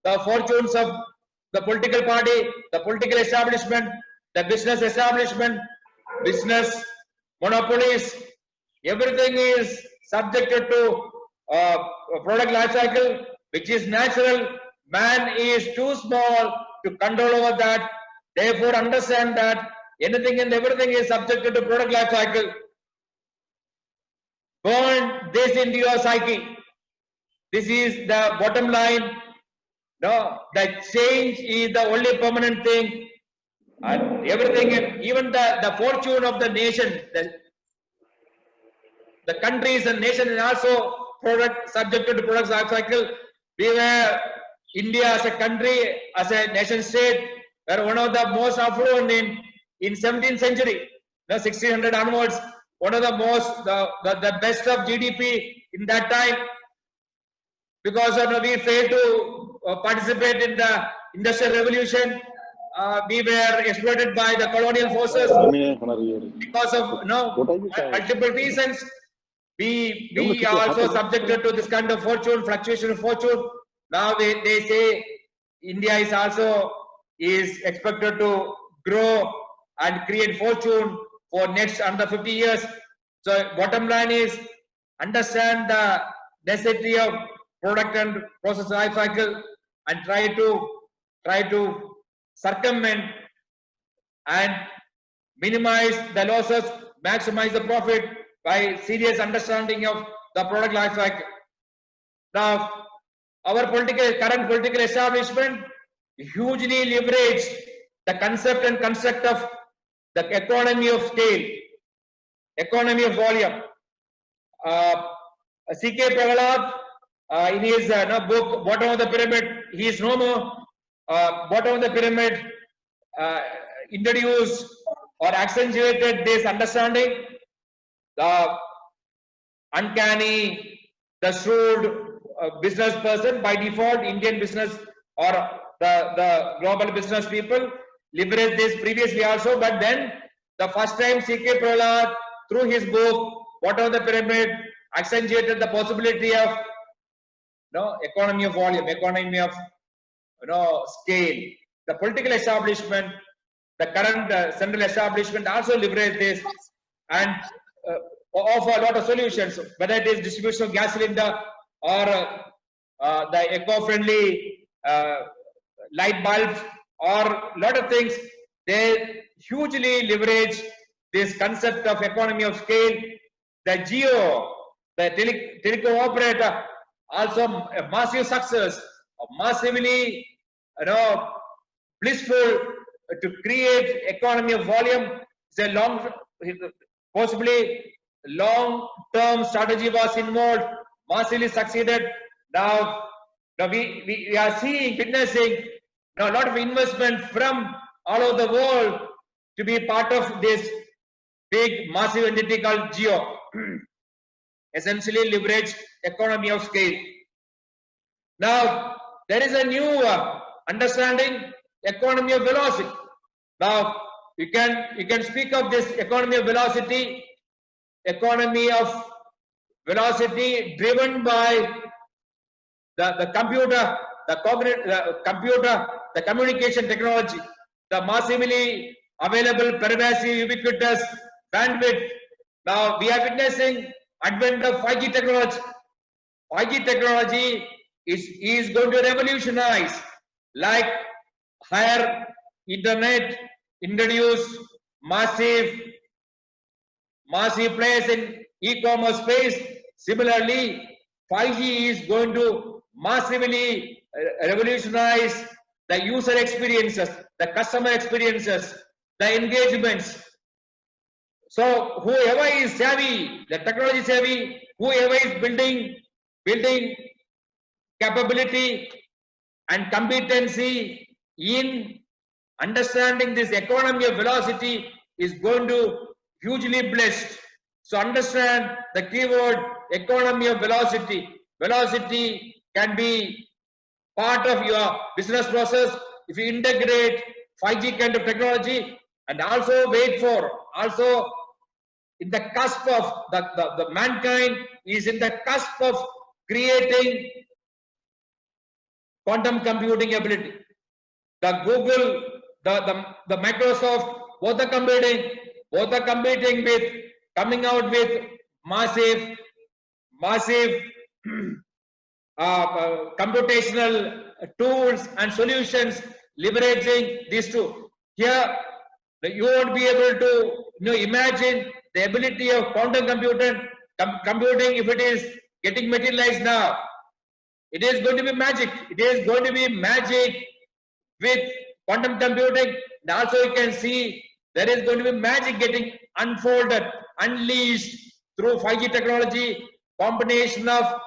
The fortunes of the political party, the political establishment, the business establishment, business monopolies, everything is subjected to product life cycle, which is natural. Man is too small to control over that. Therefore, understand that anything and everything is subjected to product life cycle. Burn this into your psyche. This is the bottom line. No, the change is the only permanent thing, and everything, and even the fortune of the nation, the countries and nation is also subjected to product life cycle. We were India as a country, as a nation state, were one of the most affluent in 17th century, 1600 onwards. One of the most, the best of GDP in that time, because we failed to participate in the industrial revolution. We were exploited by the colonial forces because of multiple reasons. We are also subjected to this kind of fortune, fluctuation of fortune. Now they say India is also expected to grow and create fortune for next under 50 years. So bottom line is understand the necessity of product and process life cycle and try to circumvent and minimize the losses, maximize the profit by serious understanding of the product life cycle. Now, our current political establishment hugely leveraged the concept and construct of the economy of scale, economy of volume. C.K. Prahalad, in his book Bottom of the Pyramid, he is no more. Bottom of the pyramid introduced or accentuated this understanding. The uncanny, the shrewd business person by default, Indian business or the global business people leveraged this previously also, but then the first time C.K. Prahalad through his book Bottom of the Pyramid accentuated the possibility of economy of volume, economy of scale. The political establishment, the current central establishment also leverage this and offer a lot of solutions, whether it is distribution of gas cylinder or the eco-friendly light bulbs or a lot of things. They hugely leverage this concept of economy of scale. The Geo, the telecom operator, also a massive success, massively, blissful to create economy of volume. It's a possibly long-term strategy was involved, massively succeeded. Now we are witnessing now a lot of investment from all over the world to be part of this big massive entity called Geo. Essentially leverage economy of scale. Now there is a new understanding, economy of velocity. Now you can speak of this economy of velocity driven by the computer, the communication technology, the massively available, pervasive, ubiquitous bandwidth. Now we are witnessing advent of 5G technology. 5G technology is going to revolutionize, like higher internet, introduce massive players in e-commerce space. Similarly, 5G is going to massively revolutionize the user experiences, the customer experiences, the engagements. So whoever is savvy, the technology savvy, whoever is building capability and competency in understanding this economy of velocity is going to hugely blessed. So understand the keyword economy of velocity. Velocity can be part of your business process if you integrate 5G kind of technology, and also also in the cusp of the mankind is in the cusp of creating quantum computing ability. The Google, the Microsoft, both are competing with coming out with massive computational tools and solutions leveraging these two. Here you won't be able to imagine the ability of quantum computing if it is getting materialized now. It is going to be magic. It is going to be magic with quantum computing. And also you can see there is going to be magic getting unfolded, unleashed through 5G technology, combination of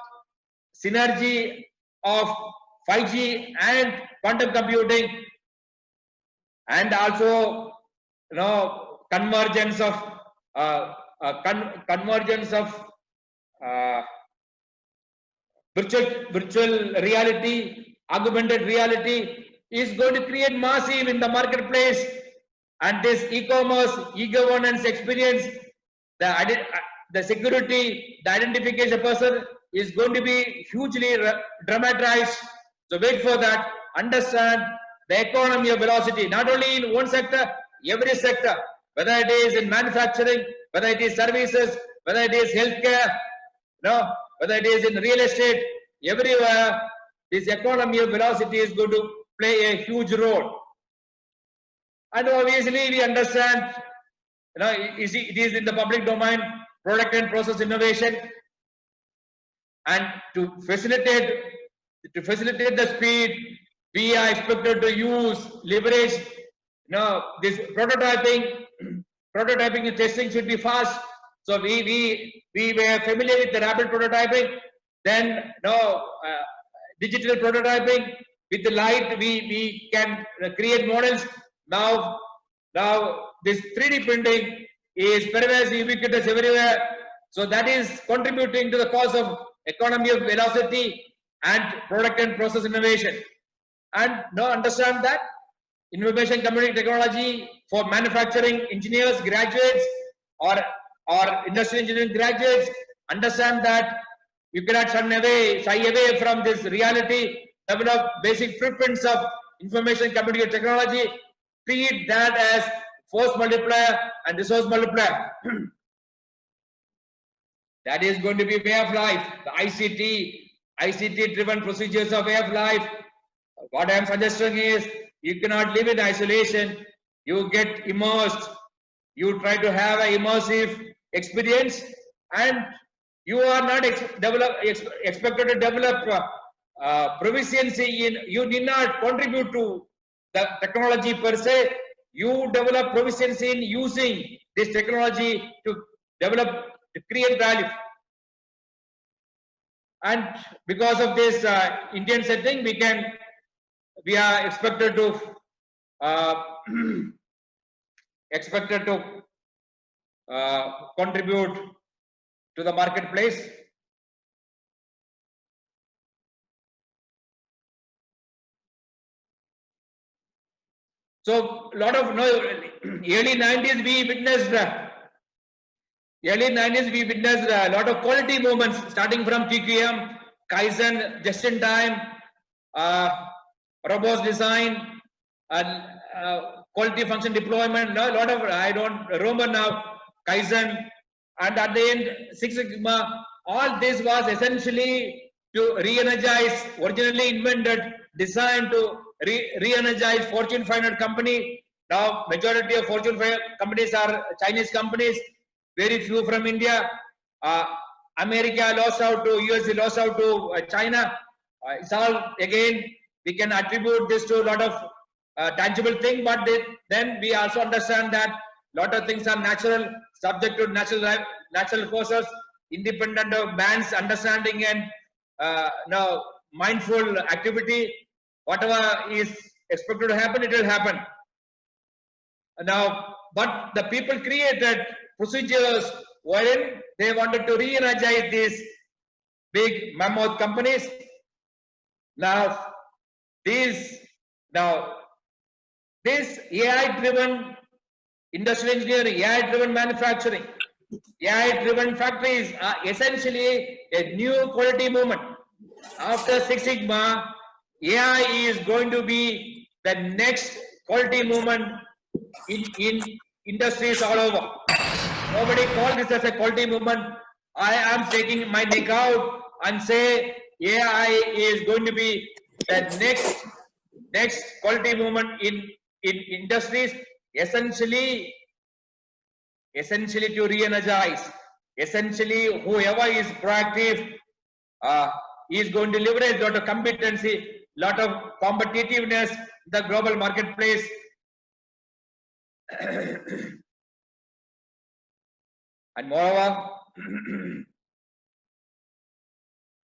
synergy of 5G and quantum computing, and also convergence of virtual reality, augmented reality is going to create massive in the marketplace. And this e-commerce, e-governance experience, the security, the identification person is going to be hugely dramatized. So wait for that. Understand the economy of velocity, not only in one sector, every sector, whether it is in manufacturing, whether it is services, whether it is healthcare, whether it is in real estate, everywhere, this economy of velocity is going to play a huge role. And obviously we understand, it is in the public domain, product and process innovation, and to facilitate the speed, we are expected to leverage, this prototyping and testing should be fast. So we were familiar with the rapid prototyping, then digital prototyping. With the light, we can create models. Now this 3D printing is pervasive, ubiquitous everywhere. So that is contributing to the cause of economy of velocity and product and process innovation. And now understand that information computing technology for manufacturing engineers, graduates, or industrial engineering graduates, understand that you cannot shy away from this reality. Develop basic footprints of information computing technology, treat that as force multiplier and resource multiplier. That is going to be way of life. The ICT driven procedures of way of life. What I am suggesting is you cannot live in isolation. You get immersed You try to have an immersive experience, and you are not expected to develop proficiency in. You did not contribute to the technology per se. You develop proficiency in using this technology to develop, to create value. And because of this Indian setting, we are expected to contribute to the marketplace. So lot of early 90s we witnessed a lot of quality movements, starting from TQM, Kaizen, just in time, robust design, and quality function deployment. A lot of, I don't remember now, Kaizen, and at the end Six Sigma. All this was essentially to re-energize, originally invented, designed to re-energize Fortune 500 company. Now majority of Fortune 500 companies are Chinese companies, very few from India. America lost out to USA, lost out to China. It's all, again, we can attribute this to a lot of tangible thing, but then we also understand that a lot of things are natural, subject to natural forces, independent of man's understanding and now mindful activity. Whatever is expected to happen, it will happen. Now, but the people created procedures wherein they wanted to re-energize these big mammoth companies. Now, this AI-driven industrial engineering, AI-driven manufacturing, AI-driven factories are essentially a new quality movement. After Six Sigma, AI is going to be the next quality movement in industries all over. Nobody call this as a quality movement. I am taking my neck out and say AI is going to be the next quality movement in industries, essentially to re-energize. Essentially, whoever is proactive is going to leverage a lot of competency, lot of competitiveness in the global marketplace. And moreover,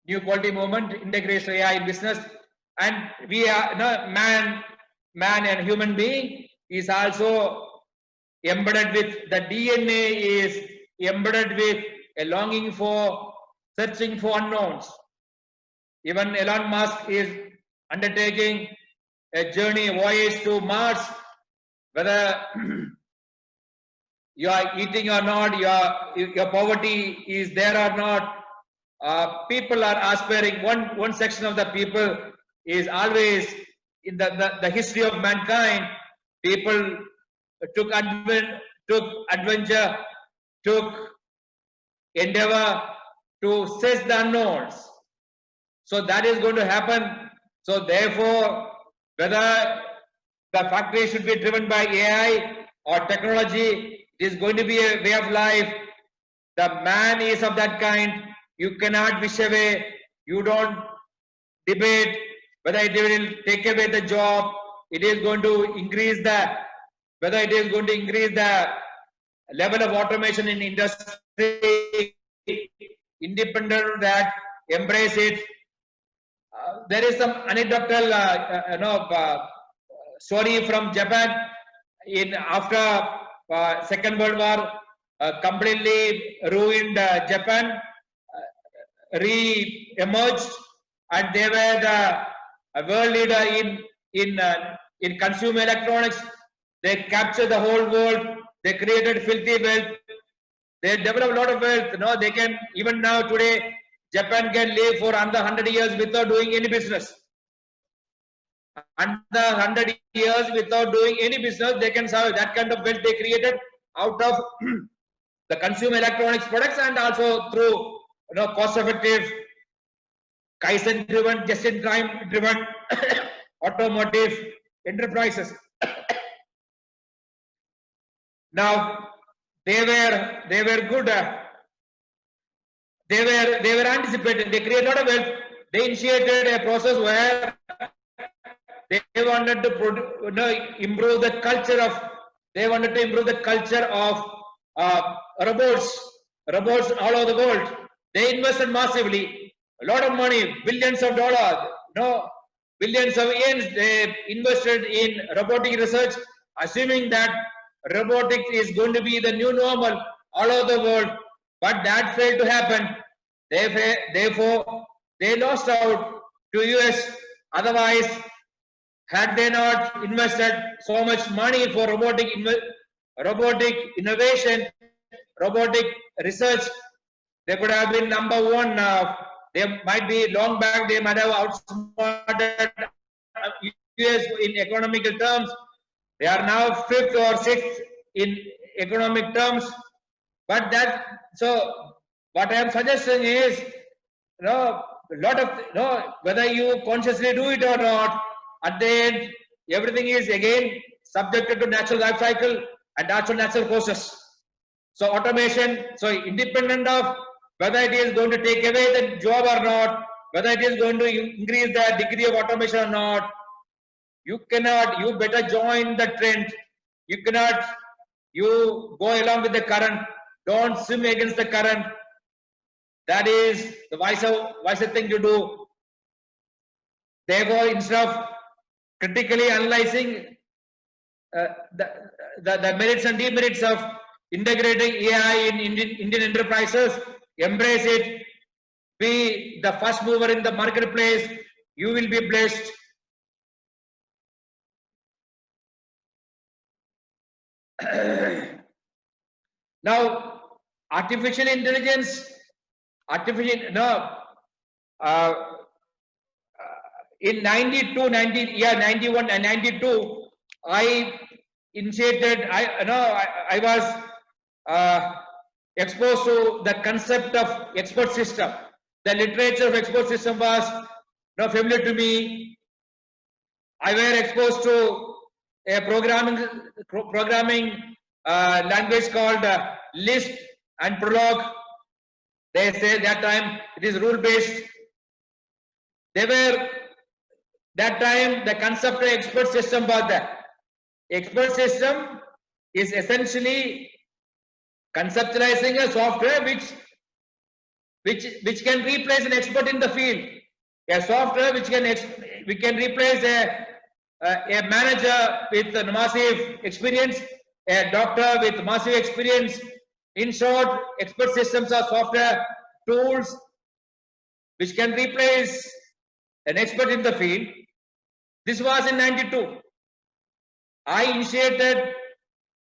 new quality movement integrates AI in business, and we are man and human being is also embedded with the DNA, is embedded with a longing for searching for unknowns. Even Elon Musk is undertaking a journey, a voyage to Mars. Whether you are eating or not, your poverty is there or not, people are aspiring. One section of the people is always in the history of mankind. People took adventure, took endeavor to search the unknowns. So that is going to happen. So therefore, whether the factory should be driven by AI or technology, it is going to be a way of life. The man is of that kind. You cannot wish away. You don't debate whether it will take away the job. It is going to increase that. Whether it is going to increase the level of automation in industry, independent of that, embrace it. There is some anecdotal, story from Japan. After Second World War, completely ruined Japan, re-emerged, and they were the world leader in consumer electronics. They captured the whole world. They created filthy wealth. They developed a lot of wealth. They can, even now today, Japan can live for another 100 years without doing any business. Another 100 years without doing any business, they can survive. That kind of wealth they created out of the consumer electronics products, and also through cost-effective, Kaizen-driven, just-in-time driven automotive enterprises. Now, they were good. They were anticipating. They created a lot of wealth. They initiated a process where they wanted to improve the culture of. They wanted to improve the culture of robots all over the world. They invested massively, a lot of money, billions of dollars, billions of yens. They invested in robotic research, assuming that robotics is going to be the new normal all over the world. But that failed to happen. Therefore, they lost out to US. Otherwise, had they not invested so much money for robotic innovation, robotic research, they could have been #1. They might be long back. They might have outsmarted US in economical terms. They are now 5th or 6th in economic terms. But what I am suggesting is, whether you consciously do it or not, at the end, everything is again subjected to natural life cycle and natural process. So automation, so independent of whether it is going to take away the job or not, whether it is going to increase the degree of automation or not, you better join the trend. You go along with the current. Don't swim against the current. That is the wiser thing to do. Therefore, instead of critically analyzing the merits and demerits of integrating AI in Indian enterprises, embrace it. Be the first mover in the marketplace. You will be blessed. Now, artificial intelligence, in 91 and 92, I initiated, I was exposed to the concept of expert system. The literature of expert system was familiar to me. I were exposed to a programming language called Lisp and Prolog. They say that time it is rule based. That time the concept of expert system was that. Expert system is essentially conceptualizing a software which can replace an expert in the field. A software which can replace a manager with massive experience, a doctor with massive experience. In short, expert systems are software tools which can replace an expert in the field. This was in 92. I initiated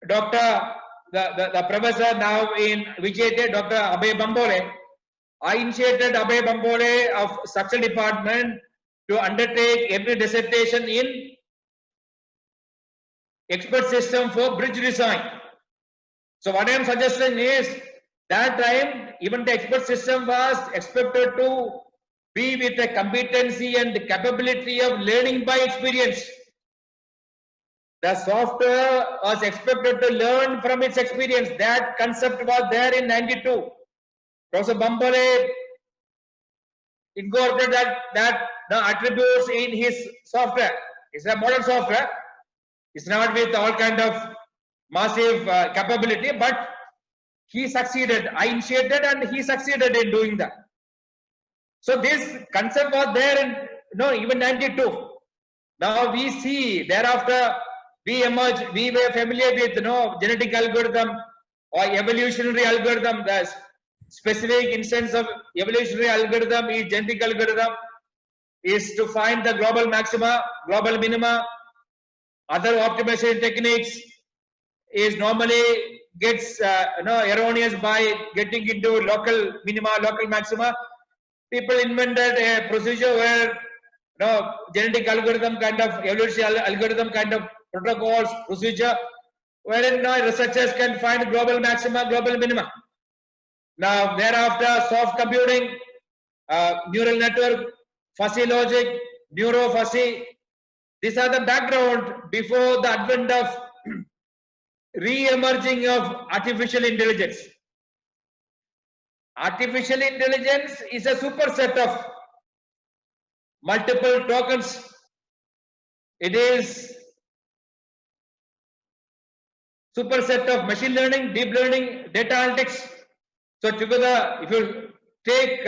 the professor now in Vijayate, Dr. Abhay Bambole. I initiated Abhay Bambole of structural department to undertake every dissertation in expert system for bridge design. So what I am suggesting is, that time even the expert system was expected to be with a competency and capability of learning by experience. The software was expected to learn from its experience. That concept was there in 92. Professor Bambole incorporated that the attributes in his software. It's a modern software. It's not with all kind of massive capability, but he succeeded. I initiated and he succeeded in doing that. So this concept was there in even 92. Now we see thereafter we were familiar with genetic algorithm or evolutionary algorithm. The specific instance of evolutionary algorithm is genetic algorithm, is to find the global maxima, global minima. Other optimization techniques is normally gets erroneous by getting into local minima, local maxima. People invented a procedure where genetic algorithm kind of evolutionary algorithm kind of protocols procedure wherein researchers can find global maxima, global minima. Now thereafter soft computing, neural network, fuzzy logic, neuro-fuzzy. These are the background before the advent of re-emerging of artificial intelligence. Artificial intelligence is a superset of multiple tokens. It is superset of machine learning, deep learning, data analytics. So together, if you take,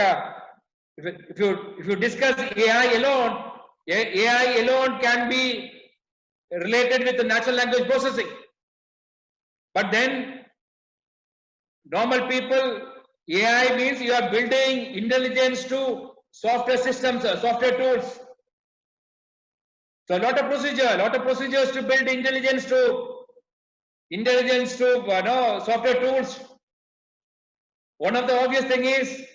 if you discuss AI alone, AI alone can be related with the natural language processing. But then, normal people, AI means you are building intelligence to software systems, software tools. So a lot of procedures to build intelligence to software tools. One of the obvious thing is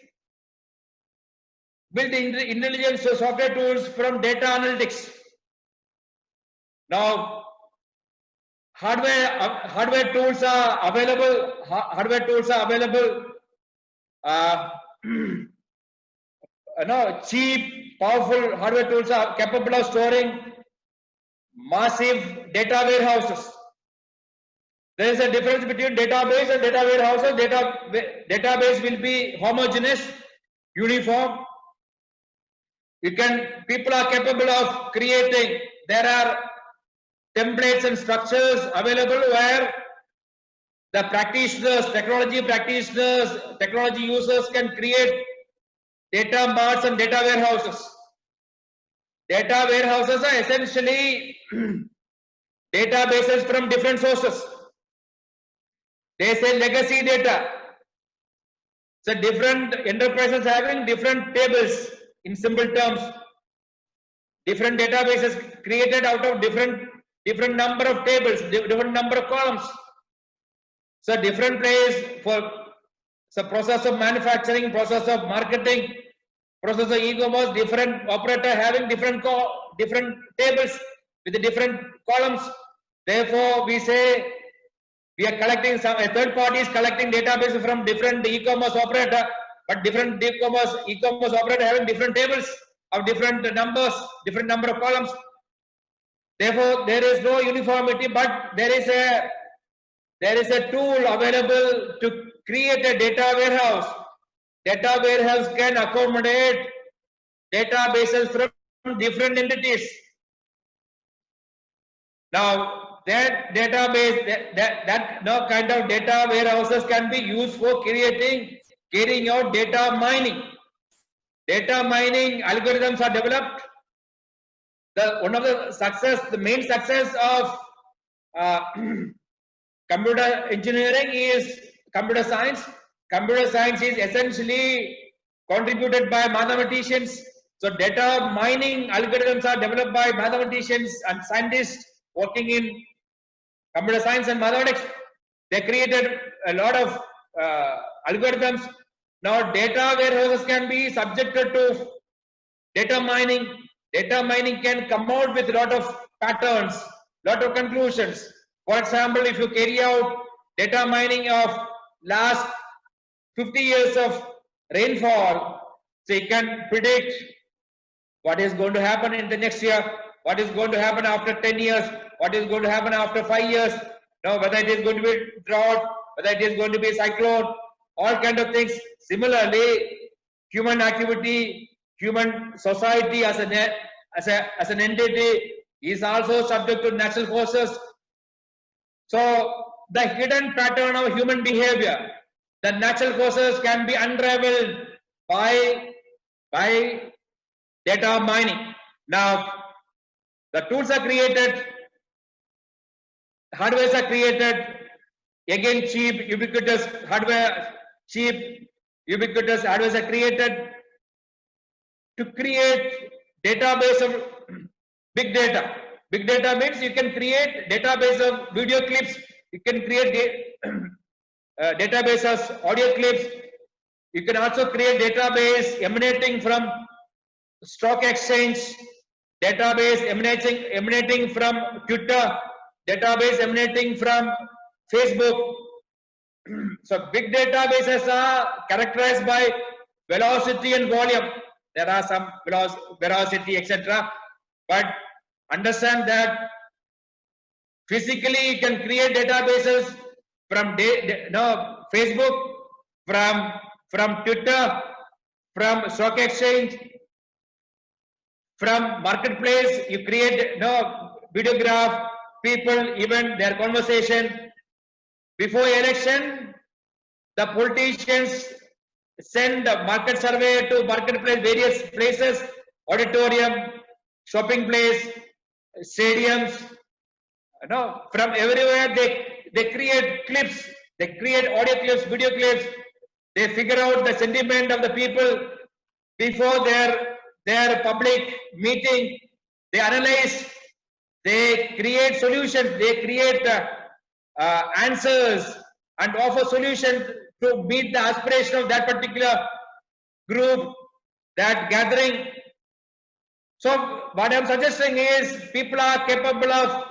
build intelligence to software tools from data analytics. Now, hardware tools are available. Cheap, powerful hardware tools are capable of storing massive data warehouses. There is a difference between database and data warehouses. Database will be homogeneous, uniform. People are capable of creating. There are templates and structures available where the technology users can create data marts and data warehouses. Data warehouses are essentially databases from different sources. They say legacy data. So different enterprises having different tables in simple terms. Different databases created out of different number of tables, different number of columns. So different place for process of manufacturing, process of marketing, process of e-commerce, different operator having different tables with the different columns. Therefore, we say we are collecting a third party is collecting databases from different e-commerce operator, but different e-commerce operator having different tables of different numbers, different number of columns. Therefore, there is no uniformity, but there is a tool available to create a data warehouse. Data warehouse can accommodate databases from different entities. Now, that database, that kind of data warehouses can be used for carrying out data mining. Data mining algorithms are developed. The main success of computer engineering is computer science. Computer science is essentially contributed by mathematicians. So data mining algorithms are developed by mathematicians and scientists working in computer science and mathematics. They created a lot of algorithms. Now data warehouses can be subjected to data mining. Data mining can come out with a lot of patterns, lot of conclusions. For example, if you carry out data mining of last 50 years of rainfall, so you can predict what is going to happen in the next year, what is going to happen after 10 years, what is going to happen after 5 years, whether it is going to be drought, whether it is going to be cyclone, all kind of things. Similarly, human activity, human society as an entity is also subject to natural forces. So the hidden pattern of human behavior, the natural forces can be unraveled by data mining. Now, the tools are created, hardwares are created, again cheap, ubiquitous hardwares are created to create database of big data. Big data means you can create database of video clips, you can create database of audio clips, you can also create database emanating from stock exchange, database emanating from Twitter, database emanating from Facebook. So big databases are characterized by velocity and volume. There are some velocity, etc. But understand that Physically, you can create databases from Facebook, from Twitter, from stock exchange, from marketplace. You create videograph people, even their conversation. Before election, the politicians send a market survey to marketplace, various places, auditorium, shopping place, stadiums. From everywhere they create clips, they create audio clips, video clips. They figure out the sentiment of the people before their public meeting. They analyze, they create solutions, they create answers and offer solutions to meet the aspiration of that particular group, that gathering. So what I'm suggesting is people are capable of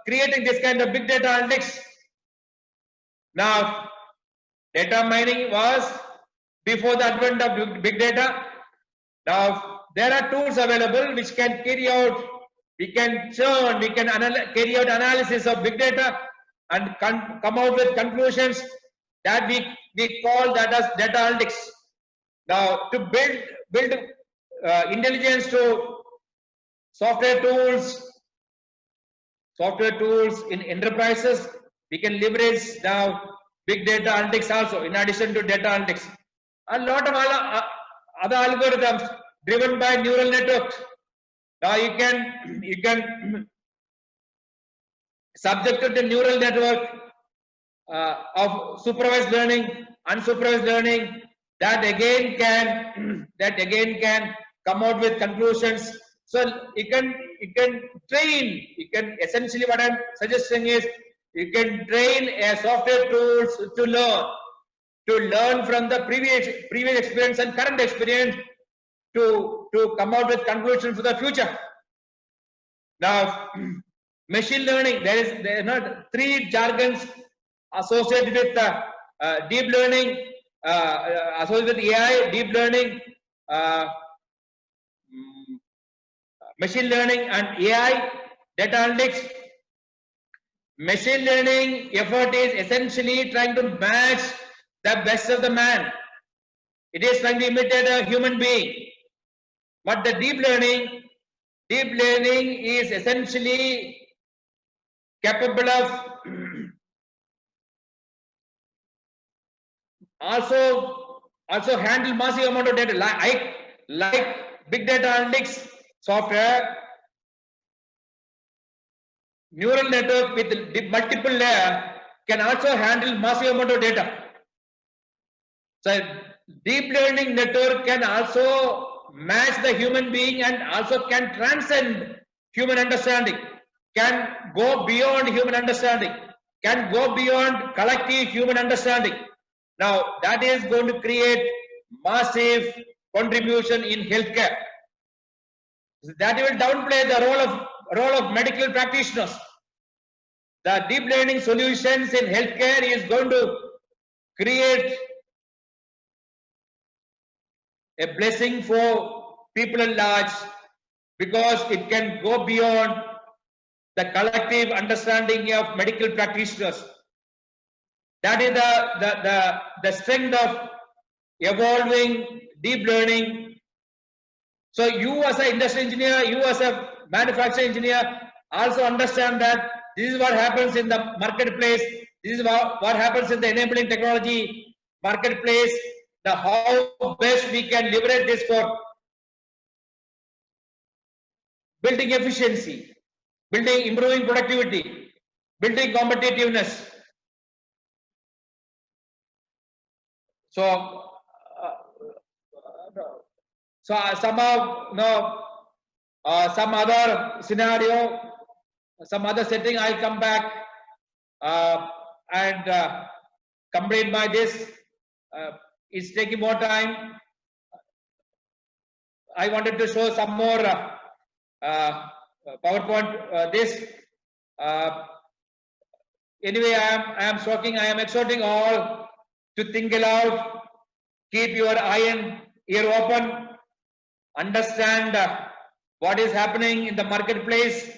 creating this kind of big data analytics. Now, data mining was before the advent of big data. Now, there are tools available which can carry out, we can churn, we can carry out analysis of big data and come out with conclusions that we call that as data analytics. Now, to build intelligence to software tools in enterprises, we can leverage now big data analytics also in addition to data analytics. A lot of other algorithms driven by neural networks. Now you can subject to the neural network of supervised learning, unsupervised learning, that again can come out with conclusions. So you can train. You can essentially, what I'm suggesting is you can train a software tools to learn from the previous experience and current experience to come out with conclusions for the future. Now, machine learning, there are not three jargons associated with deep learning, associated with AI, deep learning, machine learning and AI, data analytics. Machine learning effort is essentially trying to match the best of the man. It is trying to imitate a human being. But the deep learning is essentially capable of also handle massive amount of data, like big data analytics software. Neural network with multiple layer can also handle massive amount of data. So deep learning network can also match the human being and also can transcend human understanding, can go beyond human understanding, can go beyond collective human understanding. Now that is going to create massive contribution in healthcare. That will downplay the role of medical practitioners. The deep learning solutions in healthcare is going to create a blessing for people at large because it can go beyond the collective understanding of medical practitioners. That is the strength of evolving deep learning. So you as an industry engineer, you as a manufacturing engineer also understand that this is what happens in the marketplace. This is what happens in the enabling technology marketplace. The how best we can leverage this for building efficiency, improving productivity, building competitiveness. So somehow, some other scenario, some other setting, I'll come back and complete by this. It's taking more time. I wanted to show some more PowerPoint. Anyway, I am exhorting all to think aloud, keep your eye and ear open, understand what is happening in the marketplace,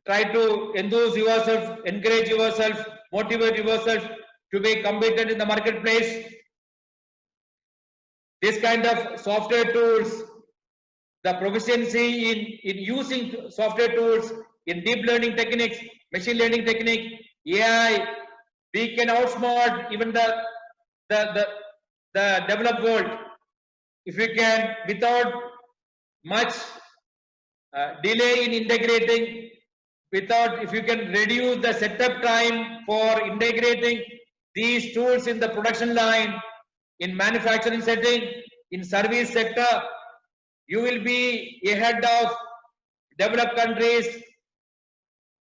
try to enthuse yourself, encourage yourself, motivate yourself to be competent in the marketplace. This kind of software tools, the proficiency in using software tools, in deep learning techniques, machine learning technique, AI, we can outsmart even the developed world if we can, without much delay in integrating, if you can reduce the setup time for integrating these tools in the production line, in manufacturing setting, in service sector, you will be ahead of developed countries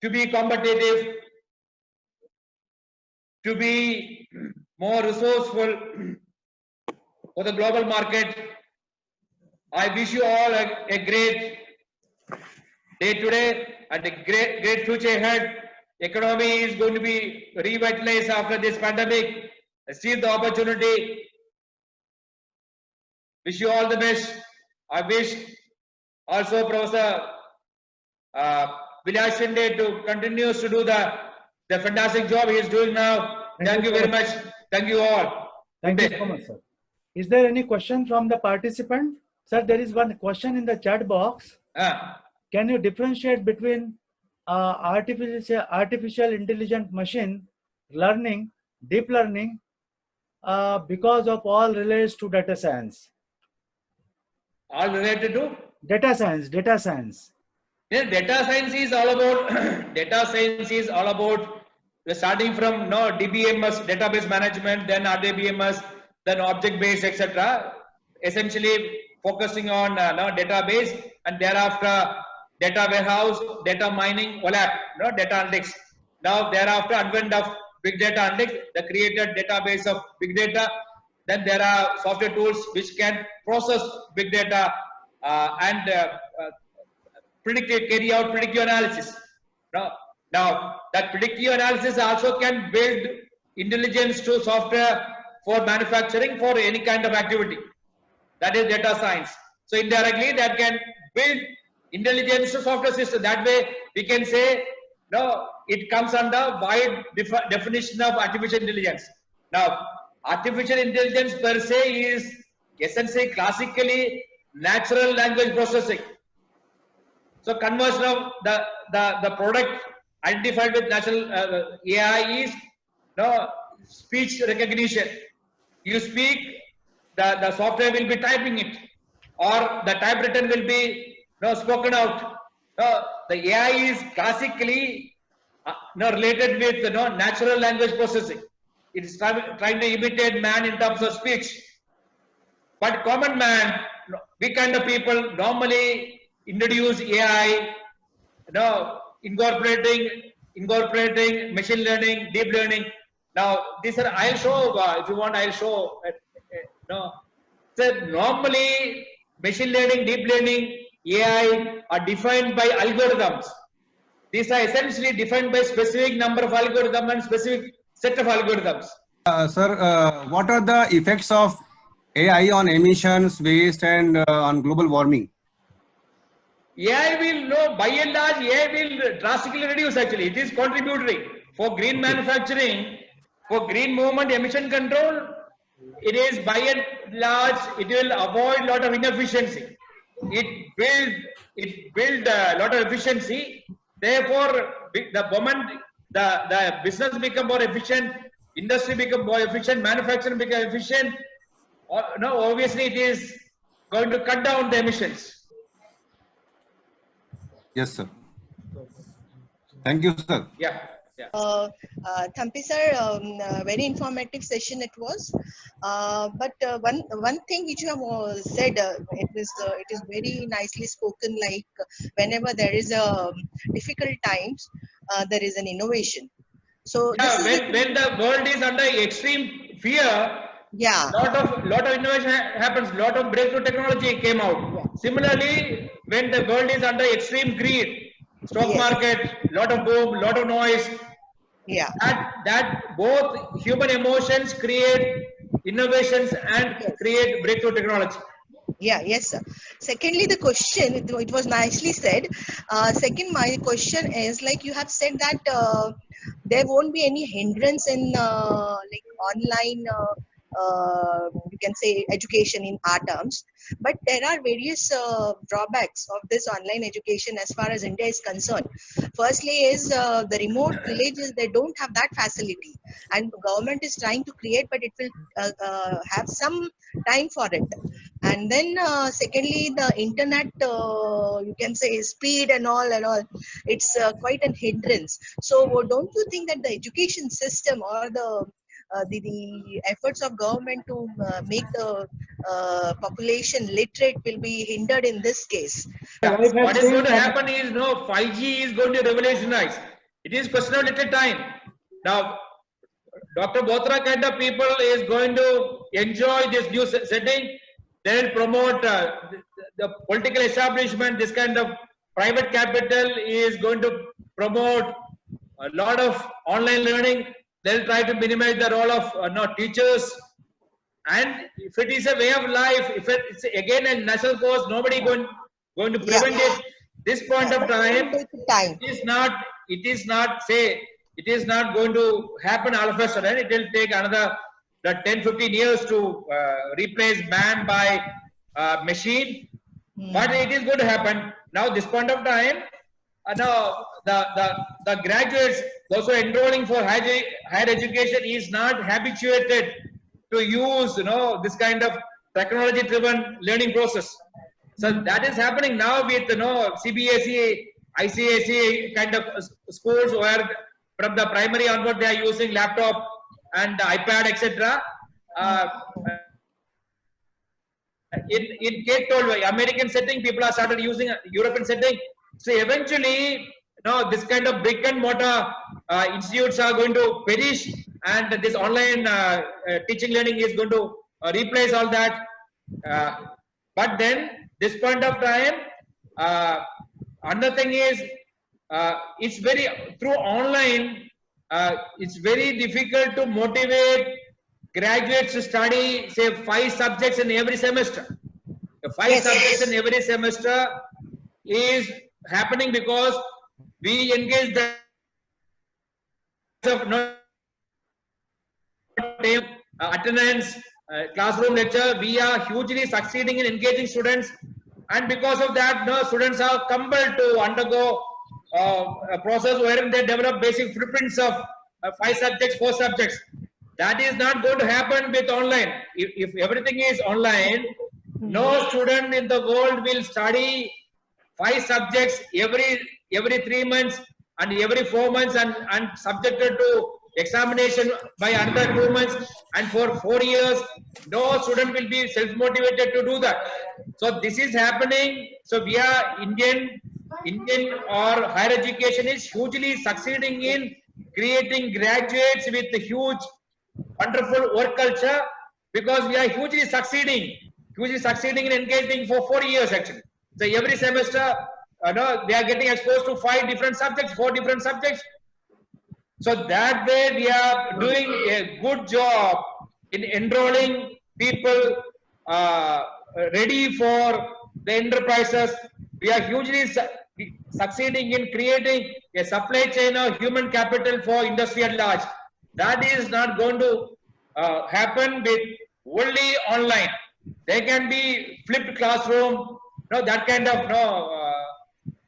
to be competitive, to be more resourceful for the global market. I wish you all a great day today and a great future ahead. Economy is going to be revitalized after this pandemic. Seize the opportunity. Wish you all the best. I wish also Professor Vilas Shinde to continues to do the fantastic job he is doing now. Thank you very much. Thank you all. Thank you so much, sir. Is there any question from the participant? Sir, there is one question in the chat box. Can you differentiate between artificial intelligent machine learning, deep learning, because of all relates to data science? All related to? Data science. Yeah, data science is all about data science is all about starting from DBMS, database management, then RDBMS, then object based, etc. Essentially focusing on database, and thereafter data warehouse, data mining, data analytics. Now thereafter advent of big data analytics, the created database of big data. Then there are software tools which can process big data and carry out predictive analysis. Now that predictive analysis also can build intelligence to software for manufacturing for any kind of activity. That is data science. So indirectly that can build intelligence to software system. That way we can say it comes under wide definition of artificial intelligence. Now artificial intelligence per se is essentially classically natural language processing. So conversion of the product identified with natural AI is speech recognition. You speak, the software will be typing it, or the typewritten will be spoken out. The AI is classically related with natural language processing. It is trying to imitate man in terms of speech. But common man, we kind of people normally introduce AI, incorporating machine learning, deep learning. Now these are, I'll show if you want, I'll show. So normally machine learning, deep learning, AI are defined by algorithms. These are essentially defined by specific number of algorithms and specific set of algorithms. Sir, what are the effects of AI on emissions, waste, and on global warming? AI will, by and large, AI will drastically reduce actually. It is contributory. For green manufacturing, for green movement, emission control, it is by and large, it will avoid a lot of inefficiency. It build a lot of efficiency. Therefore, the moment the business become more efficient, industry become more efficient, manufacturing become efficient, obviously it is going to cut down the emissions. Yes, sir. Thank you, sir. Yeah. Thampi sir, very informative session it was. But one thing which you have said, it is very nicely spoken. Like whenever there is a difficult times, there is an innovation. So when the world is under extreme fear, lot of innovation happens. Lot of breakthrough technology came out. Similarly, when the world is under extreme greed, stock market, lot of boom, lot of noise. Yeah. That both human emotions create innovations and create breakthrough technology. Yeah, yes, sir. Secondly, the question, it was nicely said. Second, my question is like you have said that there won't be any hindrance in like online, you can say education in our terms, but there are various drawbacks of this online education as far as India is concerned. Firstly is the remote villages, they don't have that facility, and government is trying to create, but it will have some time for it. And then secondly, the internet, you can say speed and all, it's quite an hindrance. So don't you think that the education system or the efforts of government to make the population literate will be hindered in this case? Yeah. What is going to happen is, 5G is going to revolutionize. It is question of little time. Now, Dr. Bothra kind of people is going to enjoy this new setting. They will promote the political establishment. This kind of private capital is going to promote a lot of online learning. They'll try to minimize the role of teachers. And if it is a way of life, if it's again a national cause, nobody going to prevent it. This point of time, it is not going to happen all of a sudden. It will take another 10-15 years to replace man by machine, but it is going to happen. Now this point of time, now the graduates, those who are enrolling for higher education, is not habituated to use this kind of technology driven learning process. So that is happening now with CBSE, ICSE kind of schools, where from the primary onward they are using laptop and iPad, etc. In K-12 American setting, people are started using European setting. So eventually, this kind of brick and mortar institutes are going to perish, and this online teaching learning is going to replace all that. But then, this point of time, another thing is, it's very through online. It's very difficult to motivate graduates to study, say, 5 subjects in every semester. The 5 subjects in every semester is happening because we engage the attendance, classroom lecture. We are hugely succeeding in engaging students, and because of that, students are compelled to undergo a process wherein they develop basic footprints of 5 subjects, 4 subjects. That is not going to happen with online. If everything is online, no student in the world will study 5 subjects every 3 months and every 4 months and subjected to examination by another 2 months, and for 4 years. No student will be self-motivated to do that. So this is happening. So we are Indian or higher education is hugely succeeding in creating graduates with huge, wonderful work culture, because we are hugely succeeding in engaging for 4 years actually. So every semester, they are getting exposed to 5 different subjects, 4 different subjects. So that way we are doing a good job in enrolling people ready for the enterprises. We are hugely succeeding in creating a supply chain of human capital for industry at large. That is not going to happen with only online. There can be flipped classroom, that kind of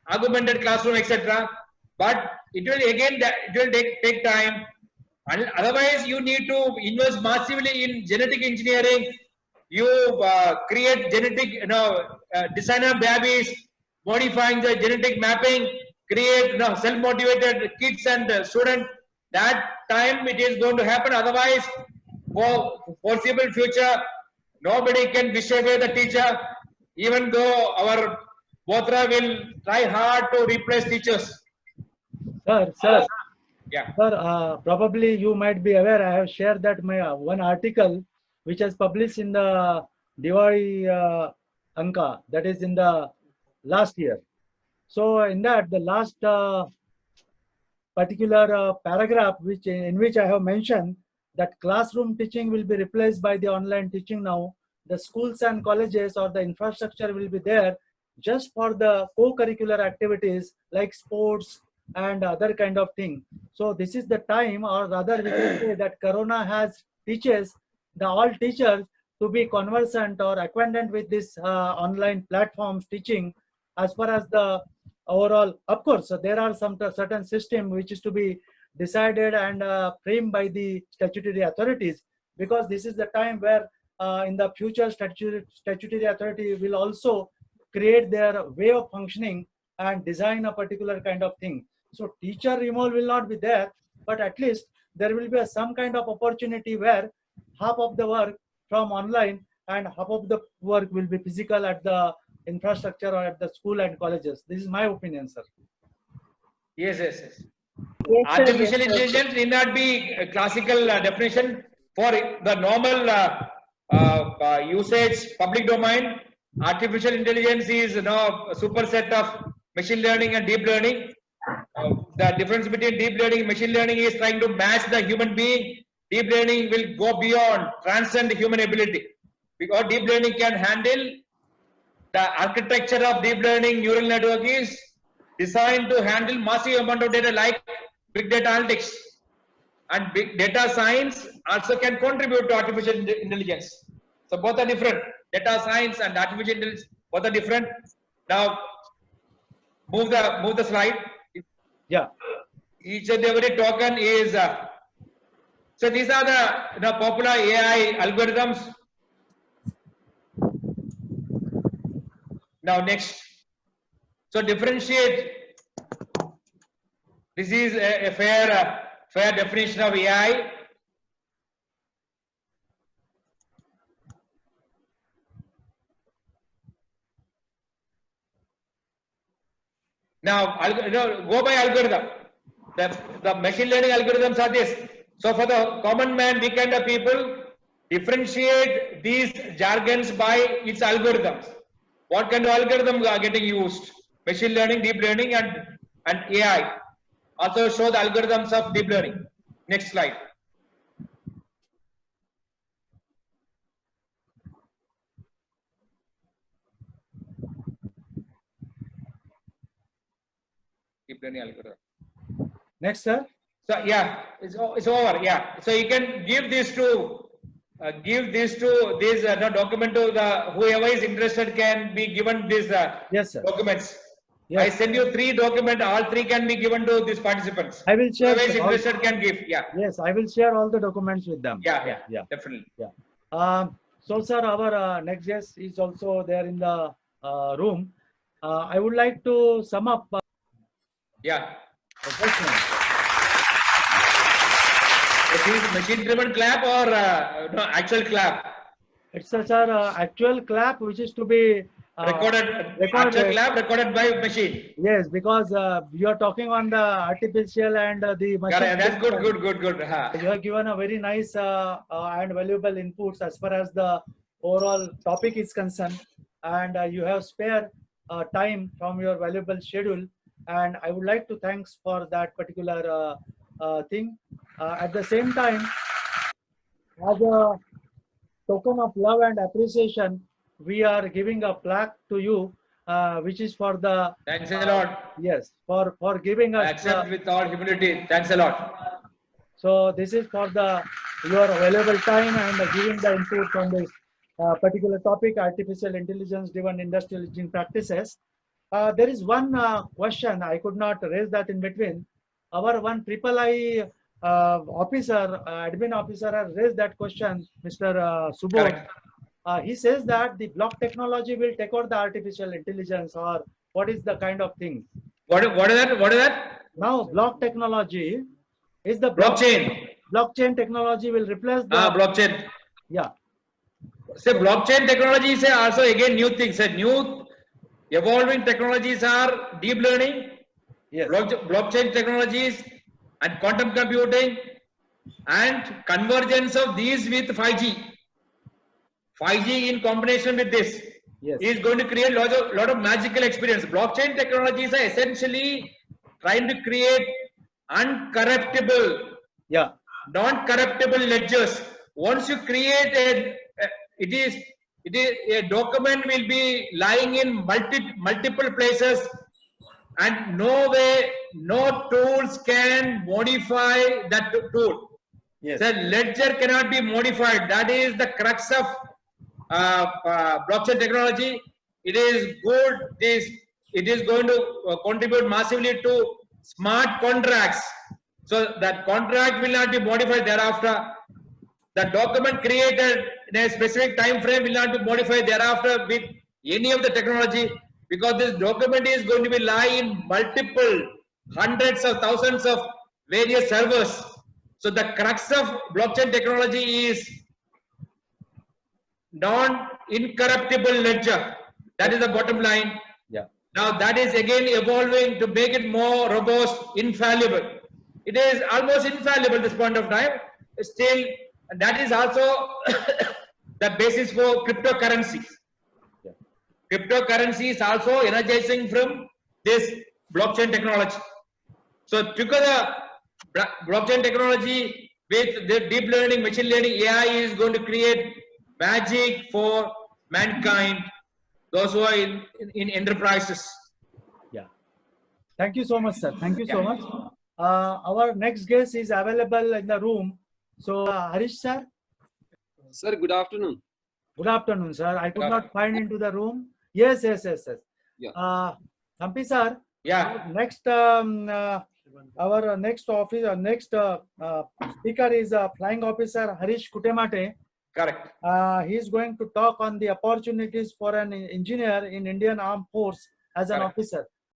augmented classroom, etc. But it will take time. And otherwise, you need to invest massively in genetic engineering. You create genetic, designer babies, modifying the genetic mapping, create self-motivated kids and students. That time it is going to happen. Otherwise, for foreseeable future, nobody can wish away the teacher, even though our Bothra will try hard to replace teachers. Sir, yeah. Sir, probably you might be aware, I have shared that my one article which was published in the Diwali Anka, that is in the last year. So in that, the last particular paragraph in which I have mentioned that classroom teaching will be replaced by the online teaching now, the schools and colleges or the infrastructure will be there just for the co-curricular activities like sports and other kind of thing. So this is the time, or rather we can say that Corona has teaches all teachers to be conversant or acquainted with this online platforms teaching as far as the overall. Of course, there are some certain system which is to be decided and framed by the statutory authorities, because this is the time where in the future statutory authority will also create their way of functioning and design a particular kind of thing. So teacher removal will not be there, but at least there will be some kind of opportunity where half of the work from online and half of the work will be physical at the infrastructure or at the school and colleges. This is my opinion, sir. Yes, yes, yes. Yes, sir. Artificial intelligence need not be a classical definition for the normal usage, public domain. Artificial intelligence is a superset of machine learning and deep learning. The difference between deep learning and machine learning is trying to match the human being. Deep learning will go beyond, transcend human ability, because deep learning can handle the architecture of deep learning neural network is designed to handle massive amount of data like big data analytics, and big data science also can contribute to artificial intelligence. So both are different. Data science and artificial intelligence both are different. Now move the slide. Yeah. Each and every token is so these are the popular AI algorithms. Now next, so differentiate. This is a fair definition of AI. Now go by algorithm. The machine learning algorithms are this. So for the common man, we kind of people, differentiate these jargons by its algorithms. What kind of algorithms are getting used? Machine learning, deep learning, and AI. Also show the algorithms of deep learning. Next slide. Deep learning algorithm. Next, sir. So yeah, it's over. Yeah. So you can give this to this document to the whoever is interested can be given these Yes, sir. documents. Yes. I send you 3 documents. All 3 can be given to these participants. I will share. Whoever is interested can give. Yeah. Yes, I will share all the documents with them. Yeah. Yeah. Definitely. Yeah. So, sir, our next guest is also there in the room. I would like to sum up. Yeah. The question. It is machine-driven clap or no, actual clap? It's such an actual clap which is to be Recorded. Actual clap recorded by machine. Yes, because you are talking on the artificial and the machine. That's good. You have given a very nice and valuable inputs as far as the overall topic is concerned, and you have spare time from your valuable schedule, and I would like to thanks for that particular thing. At the same time, as a token of love and appreciation, we are giving a plaque to you, which is for the. Thanks a lot. Yes, for giving us. I accept with all humility. Thanks a lot. So this is for your valuable time and giving the input on this particular topic, artificial intelligence-driven industrial engineering practices. There is one question I could not raise that in between. Our one III officer, admin officer, has raised that question, Mr. Subodh. He says that the block technology will take over the artificial intelligence, or what is the kind of thing? What is that? Now, block technology is the blockchain. Blockchain technology will replace the blockchain. Yeah. So blockchain technology is also again new things. New evolving technologies are deep learning, yes, blockchain technologies, and quantum computing, and convergence of these with 5G. 5G in combination with this, yes, is going to create lot of magical experience. Blockchain technologies are essentially trying to create uncorruptible, non-corruptible ledgers. Once you create it It is a document will be lying in multiple places, and no way, no tools can modify that tool. Yes. The ledger cannot be modified. That is the crux of blockchain technology. It is good. It is going to contribute massively to smart contracts. So that contract will not be modified thereafter. The document created in a specific time frame will not be modified thereafter with any of the technology, because this document is going to be lying in multiple hundreds of thousands of various servers. So the crux of blockchain technology is non-incorruptible ledger. That is the bottom line. Yeah. Now that is again evolving to make it more robust, infallible. It is almost infallible at this point of time. Still, that is also the basis for cryptocurrencies. Yeah. Cryptocurrency is also energizing from this blockchain technology. So together, blockchain technology with the deep learning, machine learning, AI is going to create magic for mankind, those who are in enterprises. Yeah. Thank you so much, sir. Thank you so much. Our next guest is available in the room. So, Harish sir. Sir, good afternoon. Good afternoon, sir. I could not find into the room. Yes. Yeah. Thampi sir. Yeah. Next, our next speaker is Flying Officer Harish Kutemate. Correct. He is going to talk on the opportunities for an engineer in Indian Armed Force as an Correct. officer.